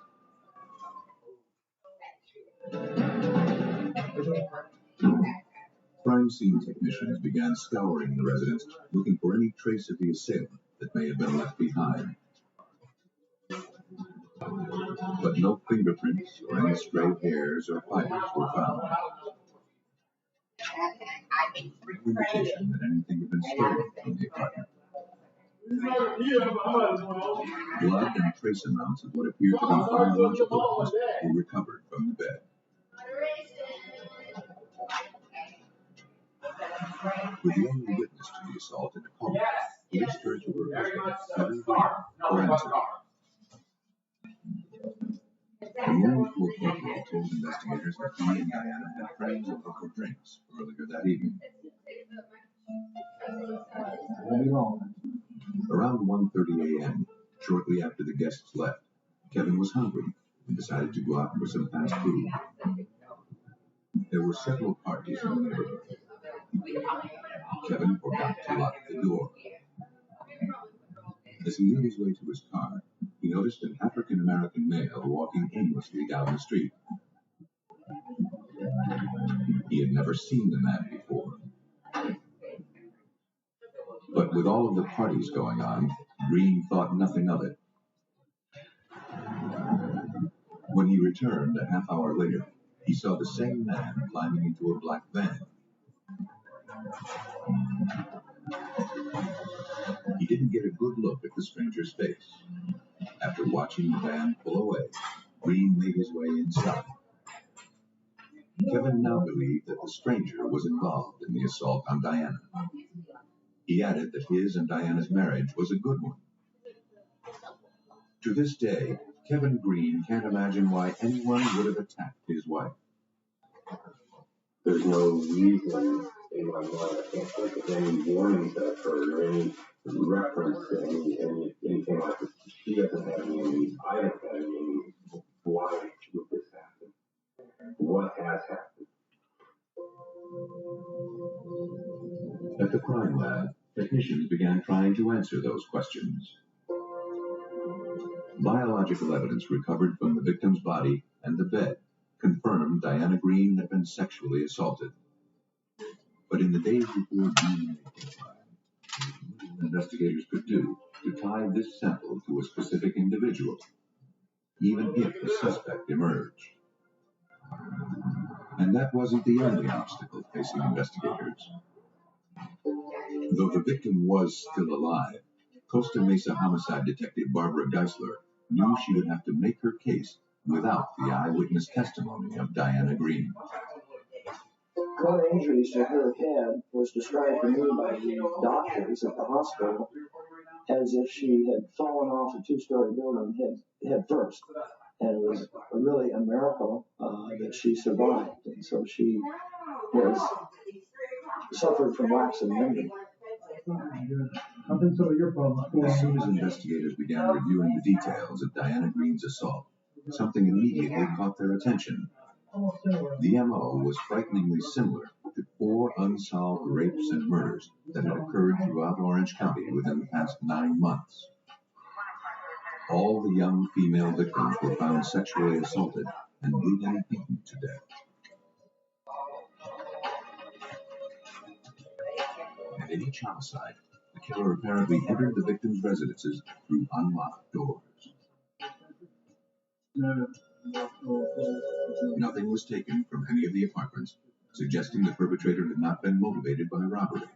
Crime scene technicians began scouring the residence, looking for any trace of the assailant that may have been left behind. But no fingerprints or any stray hairs or fibers were found. No indication that anything had been stolen from the apartment. Blood and trace amounts of what appeared to be biological dust were recovered from the bed. With the only witness to the assault in a coma, police turned to her husband, Kevin Green, for answers. The morning before corporal told investigators that he and Diana had friends over for drinks earlier that evening. Around 1:30 a.m., shortly after the guests left, Kevin was hungry and decided to go out for some fast food. There were several parties in the neighborhood. Kevin forgot to lock the door. As he made his way to his car, he noticed an African-American male walking aimlessly down the street. He had never seen the man before. But with all of the parties going on, Green thought nothing of it. When he returned a half hour later, he saw the same man climbing into a black van. He didn't get a good look at the stranger's face. After watching the van pull away, Green made his way inside. Kevin now believed that the stranger was involved in the assault on Diana. He added that his and Diana's marriage was a good one. To this day, Kevin Green can't imagine why anyone would have attacked his wife. There's no reason in my mind, I can't think of any warnings that I've heard or any reference to anything like this. She doesn't have any, I don't have any. Why would this happen? What has happened? At the crime lab, technicians began trying to answer those questions. Biological evidence recovered from the victim's body and the bed confirmed Diana Green had been sexually assaulted. But in the days before DNA came by, investigators could do to tie this sample to a specific individual, even if the suspect emerged. And that wasn't the only obstacle facing investigators. Though the victim was still alive, Costa Mesa homicide detective Barbara Geisler knew she would have to make her case without the eyewitness testimony of Diana Green. One of the injuries to her head was described to me by the doctors at the hospital as if she had fallen off a two-story building head first. And it was really a miracle that she survived. And so she suffered from lapse in memory. I think so. Your problem. As soon as investigators began reviewing the details of Diana Green's assault, something immediately caught their attention. The MO was frighteningly similar to 4 unsolved rapes and murders that had occurred throughout Orange County within the past 9 months. All the young female victims were found sexually assaulted and brutally beaten to death. And in each homicide, the killer apparently entered the victims' residences through unlocked doors. Nothing was taken from any of the apartments, suggesting the perpetrator had not been motivated by robbery.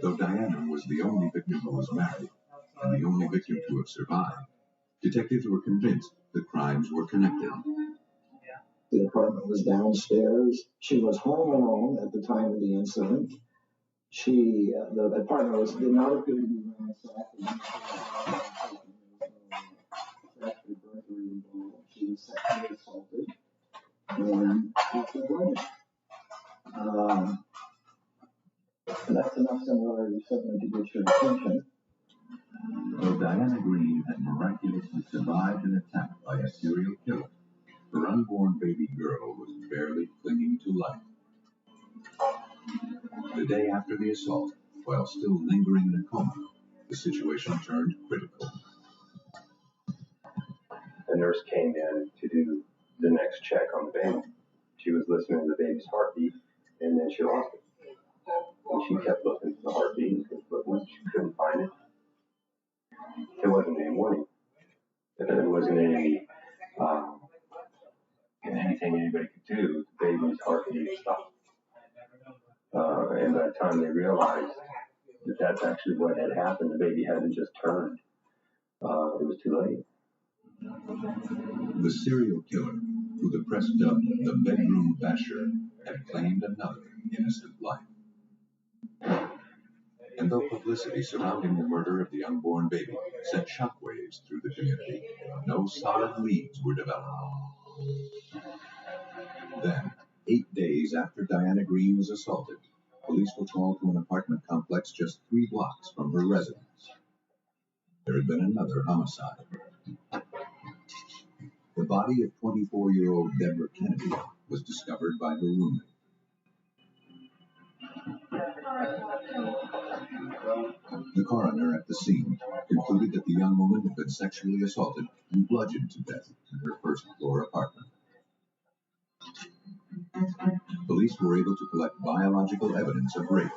Though Diana was the only victim who was married, and the only victim to have survived, detectives were convinced the crimes were connected. The apartment was downstairs. She was home alone at the time of the incident. The apartment did not appear to be ransacked. She was sexually assaulted, and she was running. That's enough similarity certainly to get your attention. Though Diana Green had miraculously survived an attack by a serial killer, her unborn baby girl was barely clinging to life. The day after the assault, while still lingering in a coma, the situation turned critical. A nurse came in to do the next check on the baby. She was listening to the baby's heartbeat, and then she lost it. And she kept looking for the heartbeat, but when she couldn't find it, there wasn't any warning. There wasn't anything anybody could do. The baby's heartbeat stopped. And by the time they realized that that's actually what had happened, the baby hadn't just turned. It was too late. The serial killer, who the press dubbed the bedroom basher, had claimed another innocent life. And though publicity surrounding the murder of the unborn baby sent shockwaves through the community, no solid leads were developed. Then, 8 days after Diana Green was assaulted, police were called to an apartment complex just 3 blocks from her residence. There had been another homicide. The body of 24-year-old Deborah Kennedy was discovered by her roommate. The coroner at the scene concluded that the young woman had been sexually assaulted and bludgeoned to death in her first-floor apartment. Police were able to collect biological evidence of rape,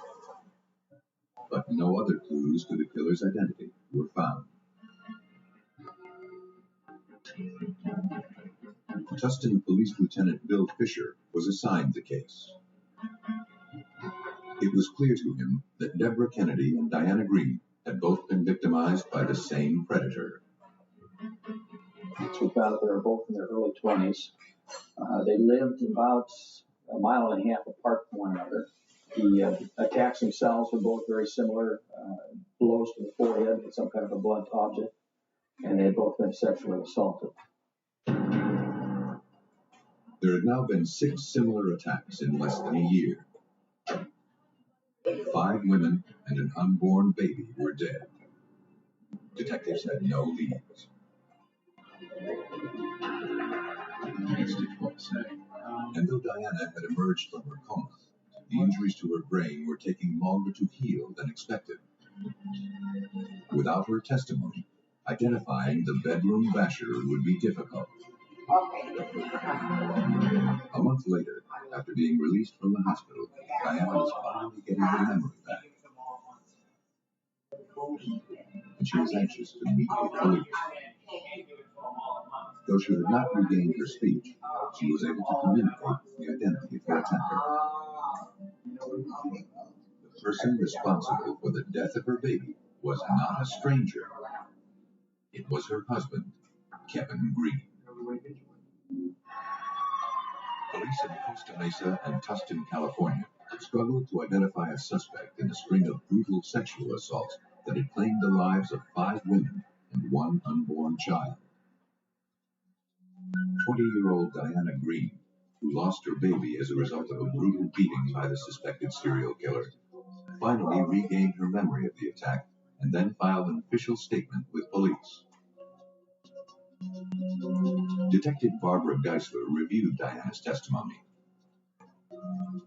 but no other clues to the killer's identity were found. Tustin Police Lieutenant Bill Fisher was assigned the case. It was clear to him that Deborah Kennedy and Diana Green had both been victimized by the same predator. We found that they were both in their early 20s. They lived about a mile and a half apart from one another. The attacks themselves were both very similar, blows to the forehead with some kind of a blunt object, and they had both been sexually assaulted. There had now been 6 similar attacks in less than a year. 5 women and an unborn baby were dead. Detectives had no leads. It's difficult to say. And though Diana had emerged from her coma, the injuries to her brain were taking longer to heal than expected. Without her testimony, identifying the bedroom basher would be difficult. A month later, after being released from the hospital, Diana was finally getting her memory back. And she was anxious to meet with police. Though she had not regained her speech, she was able to communicate the identity of her attacker. The person responsible for the death of her baby was not a stranger. It was her husband, Kevin Green. Police in Costa Mesa and Tustin, California, struggled to identify a suspect in a string of brutal sexual assaults that had claimed the lives of 5 women and 1 unborn child. 20-year-old Diana Green, who lost her baby as a result of a brutal beating by the suspected serial killer, finally regained her memory of the attack and then filed an official statement with police. Detective Barbara Geisler reviewed Diana's testimony.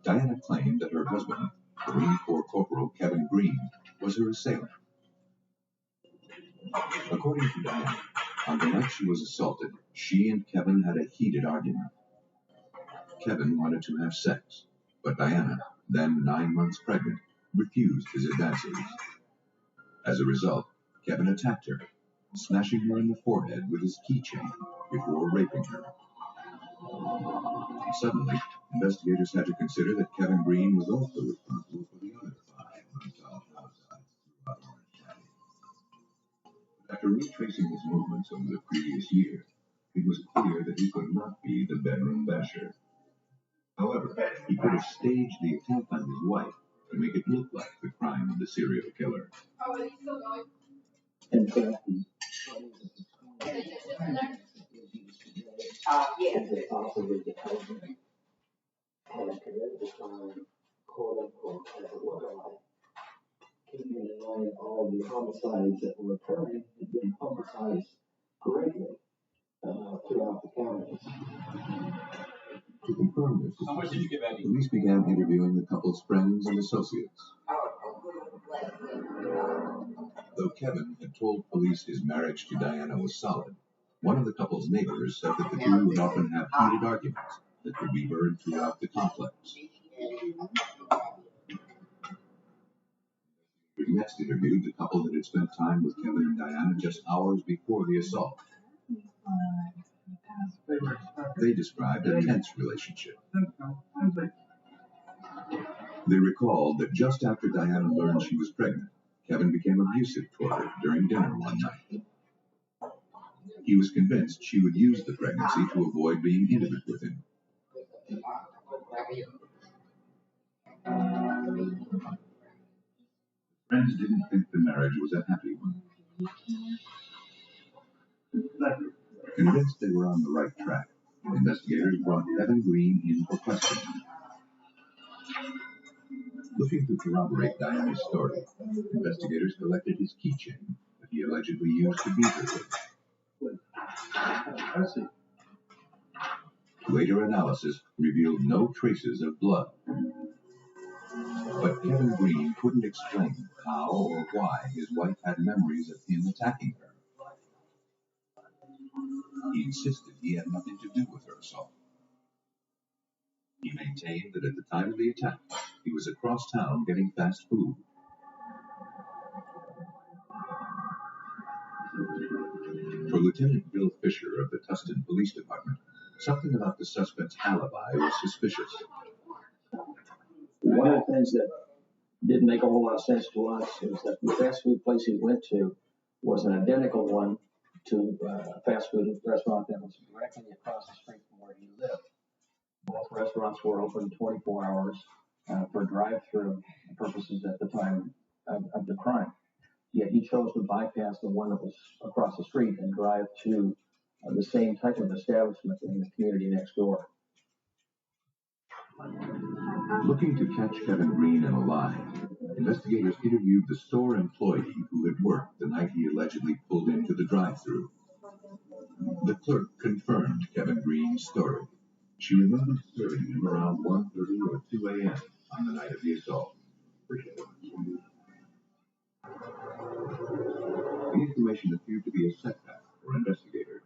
Diana claimed that her husband, Marine Corps Corporal Kevin Green, was her assailant. According to Diana, on the night she was assaulted, she and Kevin had a heated argument. Kevin wanted to have sex, but Diana, then 9 months pregnant, refused his advances. As a result, Kevin attacked her, smashing her in the forehead with his keychain before raping her. Suddenly, investigators had to consider that Kevin Green was also responsible for the other 5 unsolved homicides throughout Orange County. After retracing his movements over the previous year, it was clear that he could not be the bedroom basher. However, he could have staged the attack on his wife to make it look like the crime of the serial killer. In fact, they operated the husband had committed the crime, quote unquote, as a one-off, keeping in mind all the homicides that were occurring had been publicized greatly throughout the counties. To confirm this, police began interviewing the couple's friends and associates. Though Kevin had told police his marriage to Diana was solid, one of the couple's neighbors said that the two would often have heated arguments that could be heard throughout the complex. We next interviewed the couple that had spent time with Kevin and Diana just hours before the assault. They described a tense relationship. They recalled that just after Diana learned she was pregnant, Kevin became abusive toward her during dinner one night. He was convinced she would use the pregnancy to avoid being intimate with him. Friends didn't think the marriage was a happy one. Convinced they were on the right track, investigators brought Kevin Green in for questioning. Looking to corroborate Diana's story, investigators collected his keychain that he allegedly used to beat her with. Later analysis revealed no traces of blood. But Kevin Green couldn't explain how or why his wife had memories of him attacking her. He insisted he had nothing to do with her assault. He maintained that at the time of the attack, he was across town getting fast food. For Lieutenant Bill Fisher of the Tustin Police Department, something about the suspect's alibi was suspicious. One of the things that didn't make a whole lot of sense to us is that the fast food place he went to was an identical one to a fast food restaurant that was directly across the street from where he lived. Both restaurants were open 24 hours for drive-through purposes at the time of the crime. Yet he chose to bypass the one that was across the street and drive to the same type of establishment in the community next door. Looking to catch Kevin Green in a lie, investigators interviewed the store employee who had worked the night he allegedly pulled into the drive-thru. The clerk confirmed Kevin Green's story. She remembered serving him around 1:30 or 2 a.m. on the night of the assault. The information appeared to be a setback for investigators.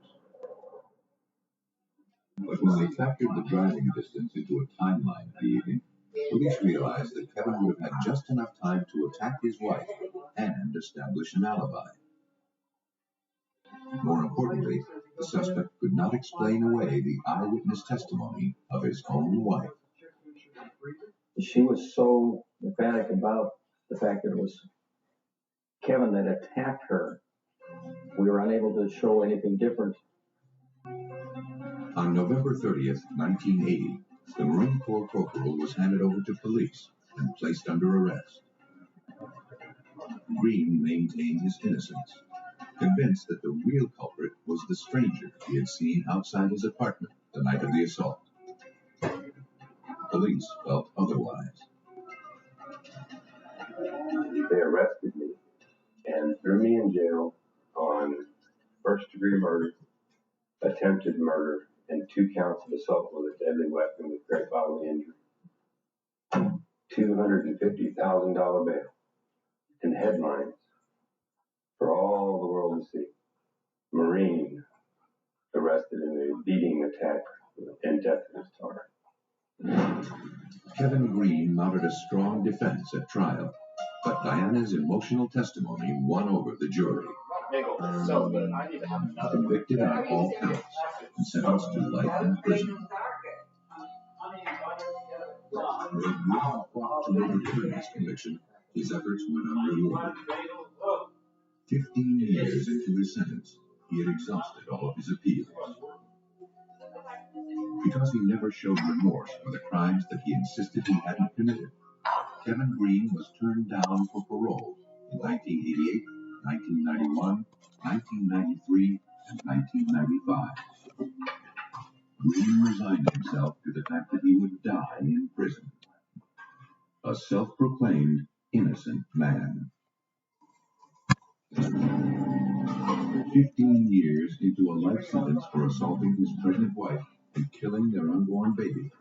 But when they factored the driving distance into a timeline of the evening, police realized that Kevin would have had just enough time to attack his wife and establish an alibi. More importantly, the suspect could not explain away the eyewitness testimony of his own wife. She was so emphatic about the fact that it was Kevin that attacked her, we were unable to show anything different. On November 30th, 1980, the Marine Corps corporal was handed over to police and placed under arrest. Green maintained his innocence, convinced that the real culprit was the stranger he had seen outside his apartment the night of the assault. Police felt otherwise. They arrested me and threw me in jail on first-degree murder, attempted murder, and 2 counts of assault with a deadly weapon with great bodily injury. $250,000 bail and headlines for all the world to see. Marine arrested in a beating attack and death in his car. Kevin Green mounted a strong defense at trial, but Diana's emotional testimony won over the jury. Convicted on all counts and sentenced to life in prison. When Green fought to overturn his conviction, his efforts went unrewarded. 15 years into his sentence, he had exhausted all of his appeals. Because he never showed remorse for the crimes that he insisted he hadn't committed, Kevin Green was turned down for parole in 1988, 1991, 1993, and 1995. Green resigned himself to the fact that he would die in prison. A self-proclaimed innocent man. 15 years into a life sentence for assaulting his pregnant wife and killing their unborn baby,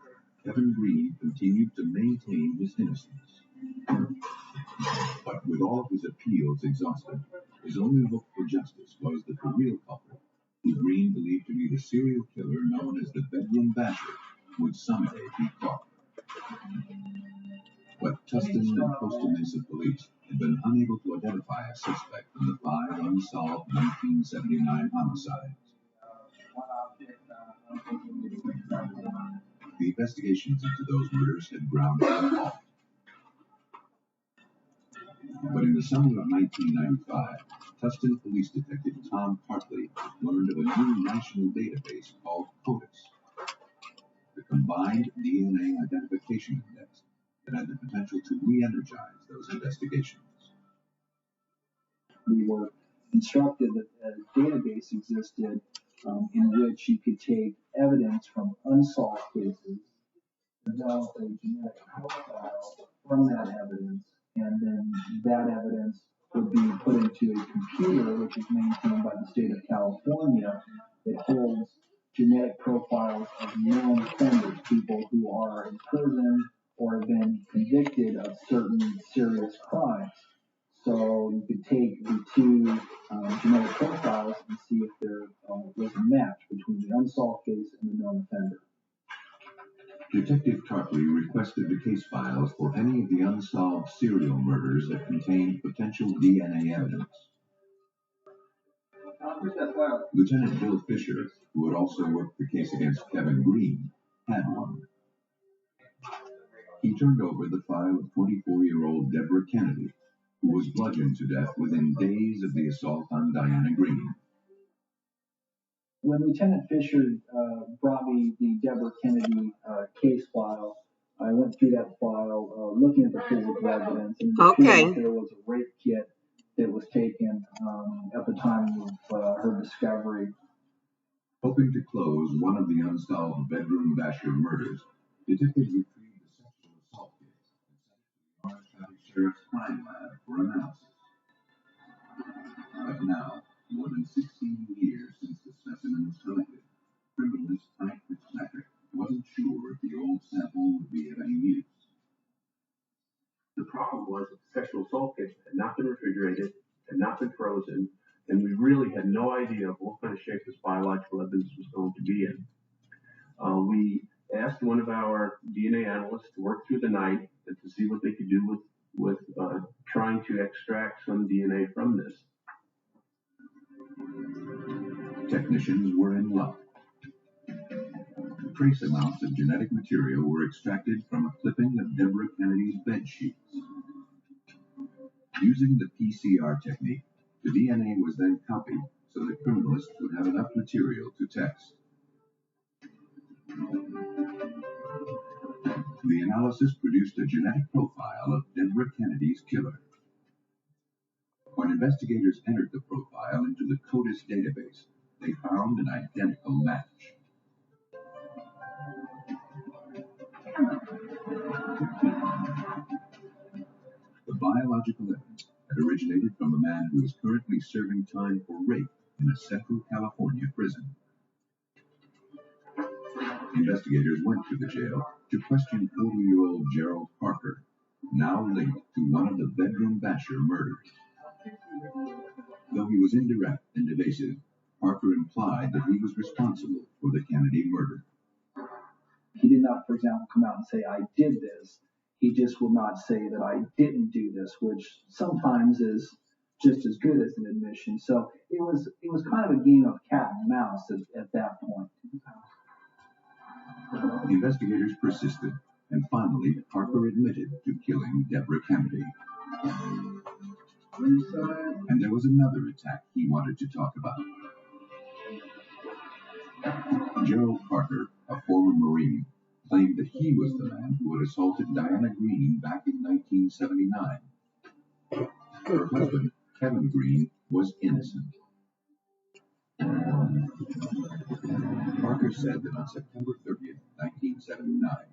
Kevin Green continued to maintain his innocence. But with all of his appeals exhausted, his only hope for justice was that the real culprit, who Green believed to be the serial killer known as the Bedroom Basher, would someday be caught. But Tustin and Costa Mesa police had been unable to identify a suspect in the 5 unsolved 1979 homicides. The investigations into those murders had ground to a halt. But in the summer of 1995, Tustin Police Detective Tom Hartley learned of a new national database called CODIS, the Combined DNA Identification Index, that had the potential to re-energize those investigations. We were instructed that a database existed in which you could take evidence from unsolved cases, develop a genetic profile from that evidence, and then that evidence would be put into a computer which is maintained by the state of California that holds genetic profiles of known offenders, people who are in prison or have been convicted of certain serious crimes. So you could take the two genetic profiles and see if there was a match between the unsolved case and the known offender. Detective Tarpley requested the case files for any of the unsolved serial murders that contained potential DNA evidence. Lieutenant Bill Fisher, who had also worked the case against Kevin Green, had one. He turned over the file of 24-year-old Deborah Kennedy, who was bludgeoned to death within days of the assault on Diana Green. When Lieutenant Fisher brought me the Deborah Kennedy case file, I went through that file, looking at the physical evidence, and it appeared that there was a rape kit that was taken at the time of her discovery. Hoping to close one of the unsolved bedroom basher murders, detectives retrieved the sexual assault case and sent it to the Orange County Sheriff's Crime Lab for analysis. But now, more than 16 years since the specimen was collected, criminalist Frank Fitzpatrick wasn't sure if the old sample would be of any use. The problem was that the sexual assault case had not been refrigerated, had not been frozen, and we really had no idea of what kind of shape this biological evidence was going to be in. We asked one of our DNA analysts to work through the night and to see what they could do with trying to extract some DNA from this. Technicians were in luck. Trace amounts of genetic material were extracted from a clipping of Deborah Kennedy's bed sheets. Using the PCR technique, the DNA was then copied so that criminalists would have enough material to test. The analysis produced a genetic profile of Deborah Kennedy's killer. When investigators entered the profile into the CODIS database, they found an identical match. The biological evidence had originated from a man who is currently serving time for rape in a Central California prison. Investigators went to the jail to question 40-year-old Gerald Parker, now linked to one of the bedroom basher murders. Though he was indirect and evasive, Parker implied that he was responsible for the Kennedy murder. He did not, for example, come out and say, "I did this." He just would not say that I didn't do this, which sometimes is just as good as an admission. So it was kind of a game of cat and mouse at that point. The investigators persisted, and finally Parker admitted to killing Deborah Kennedy. And there was another attack he wanted to talk about. Gerald Parker, a former Marine, claimed that he was the man who had assaulted Diana Green back in 1979. Her husband, Kevin Green, was innocent. Parker said that on September 30th, 1979,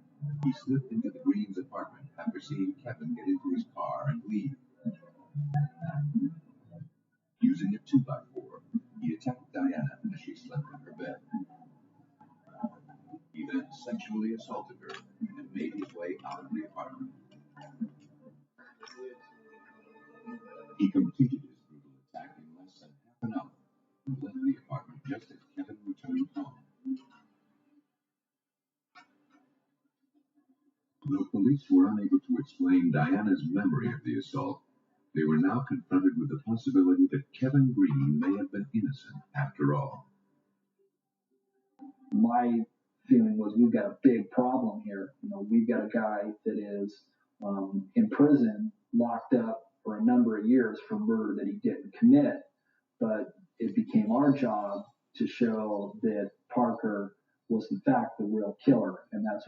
he slipped into the Greens' apartment after seeing Kevin get into his car and leave. Using a 2x4, he attacked Diana as she slept in her bed. He then sexually assaulted her and made his way out of the apartment. He completed his brutal attack in less than half an hour and left the apartment just as Kevin returned home. Though police were unable to explain Diana's memory of the assault, they were now confronted with the possibility that Kevin Green may have been innocent after all. My feeling was we've got a big problem here. We've got a guy that is in prison, locked up for a number of years for murder that he didn't commit, but it became our job to show that Parker was in fact the real killer, and that's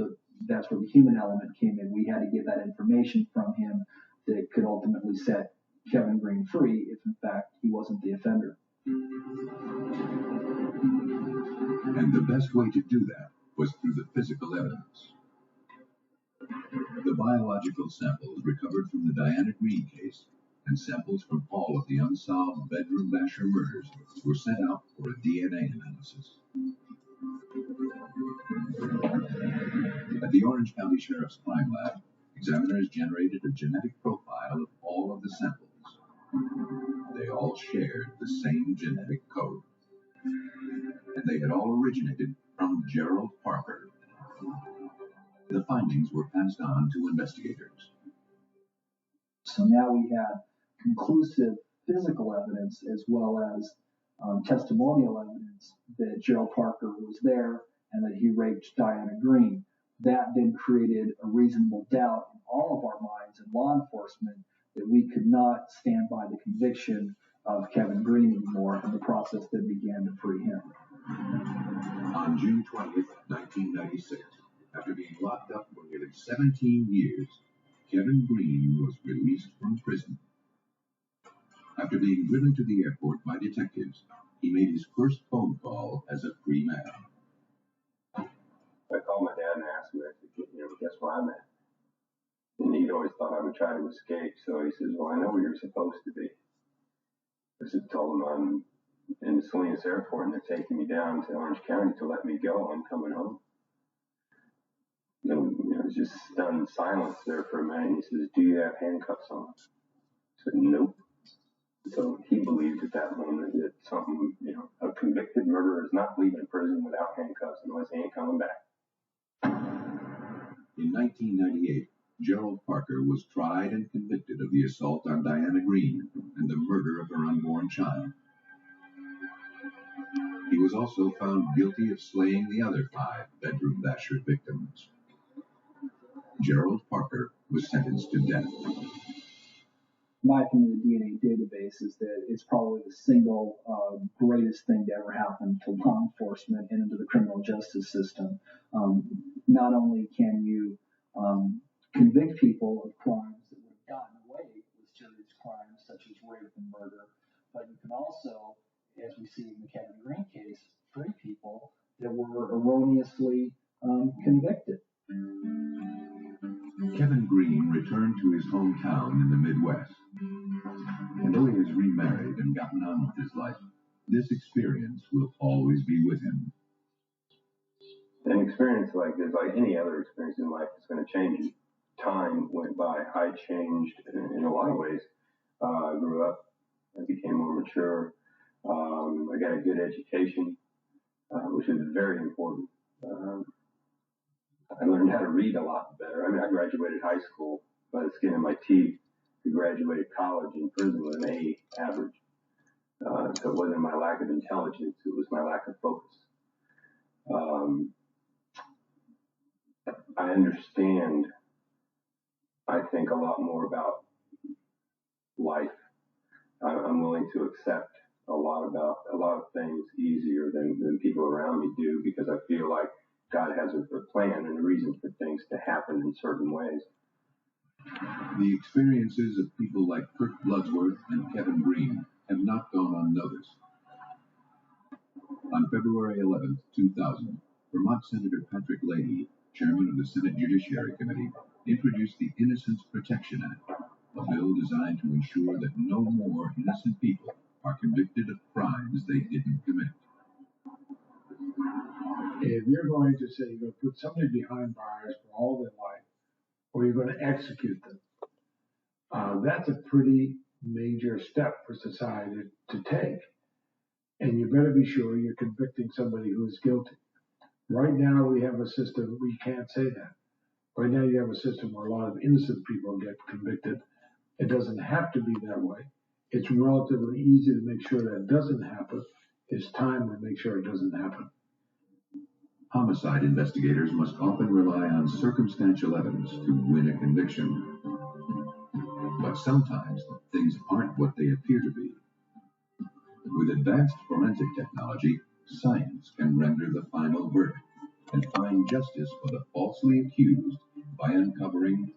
where the human element came in. We had to get that information from him that could ultimately set Kevin Green free if in fact he wasn't the offender. And the best way to do that was through the physical evidence. The biological samples recovered from the Diana Green case and samples from all of the unsolved bedroom basher murders were sent out for a DNA analysis. At the Orange County Sheriff's Crime Lab, examiners generated a genetic profile of all of the samples. They all shared the same genetic code. And they had all originated from Gerald Parker. The findings were passed on to investigators. So now we had conclusive physical evidence as well as testimonial evidence that Gerald Parker was there and that he raped Diana Green. That then created a reasonable doubt in all of our minds in law enforcement that we could not stand by the conviction of Kevin Green anymore, and the process then began to free him. On June 20th, 1996, after being locked up for nearly 17 years, Kevin Green was released from prison. After being driven to the airport by detectives, he made his first phone call as a free man. I called my dad and asked him, I said, guess where I'm at? And he'd always thought I would try to escape, so he says, well, I know where you're supposed to be. I said, told him I'm in the Salinas Airport and they're taking me down to Orange County to let me go. I'm coming home. It was just stunned silence there for a minute. He says, do you have handcuffs on? I said, nope. So he believed at that moment that something, a convicted murderer is not leaving prison without handcuffs unless he ain't coming back. In 1998, Gerald Parker was tried and convicted of the assault on Diana Green and the murder of her unborn child. He was also found guilty of slaying the other 5 bedroom basher victims. Gerald Parker was sentenced to death. My opinion of the DNA database is that it's probably the single greatest thing to ever happen to law enforcement and into the criminal justice system. Not only can you convict people of crimes that would have gotten away with serious crimes such as rape and murder, but you can also, as we see in the Kevin Green case, free people that were erroneously convicted. Kevin Green returned to his hometown in the Midwest. And though he has remarried and gotten on with his life, this experience will always be with him. An experience like this, like any other experience in life, is going to change you. Time went by. I changed in a lot of ways. I grew up. I became more mature. I got a good education, which is very important. I learned how to read a lot better. I graduated high school by the skin of my teeth. I graduated college in prison with an A average. So it wasn't my lack of intelligence, it was my lack of focus. I understand, I think, a lot more about life. I'm willing to accept a lot of things easier than people around me do, because I feel like God has a plan and a reason for things to happen in certain ways. The experiences of people like Kirk Bloodsworth and Kevin Green have not gone unnoticed. On February 11, 2000, Vermont Senator Patrick Leahy, chairman of the Senate Judiciary Committee, introduced the Innocence Protection Act, a bill designed to ensure that no more innocent people are convicted of crimes they didn't commit. If you're going to say you're going to put somebody behind bars for all their life, or you're going to execute them, that's a pretty major step for society to take. And you better be sure you're convicting somebody who is guilty. Right now we have a system, we can't say that. Right now you have a system where a lot of innocent people get convicted. It doesn't have to be that way. It's relatively easy to make sure that doesn't happen. It's time to make sure it doesn't happen. Homicide investigators must often rely on circumstantial evidence to win a conviction. But sometimes things aren't what they appear to be. With advanced forensic technology, science can render the final verdict and find justice for the falsely accused by uncovering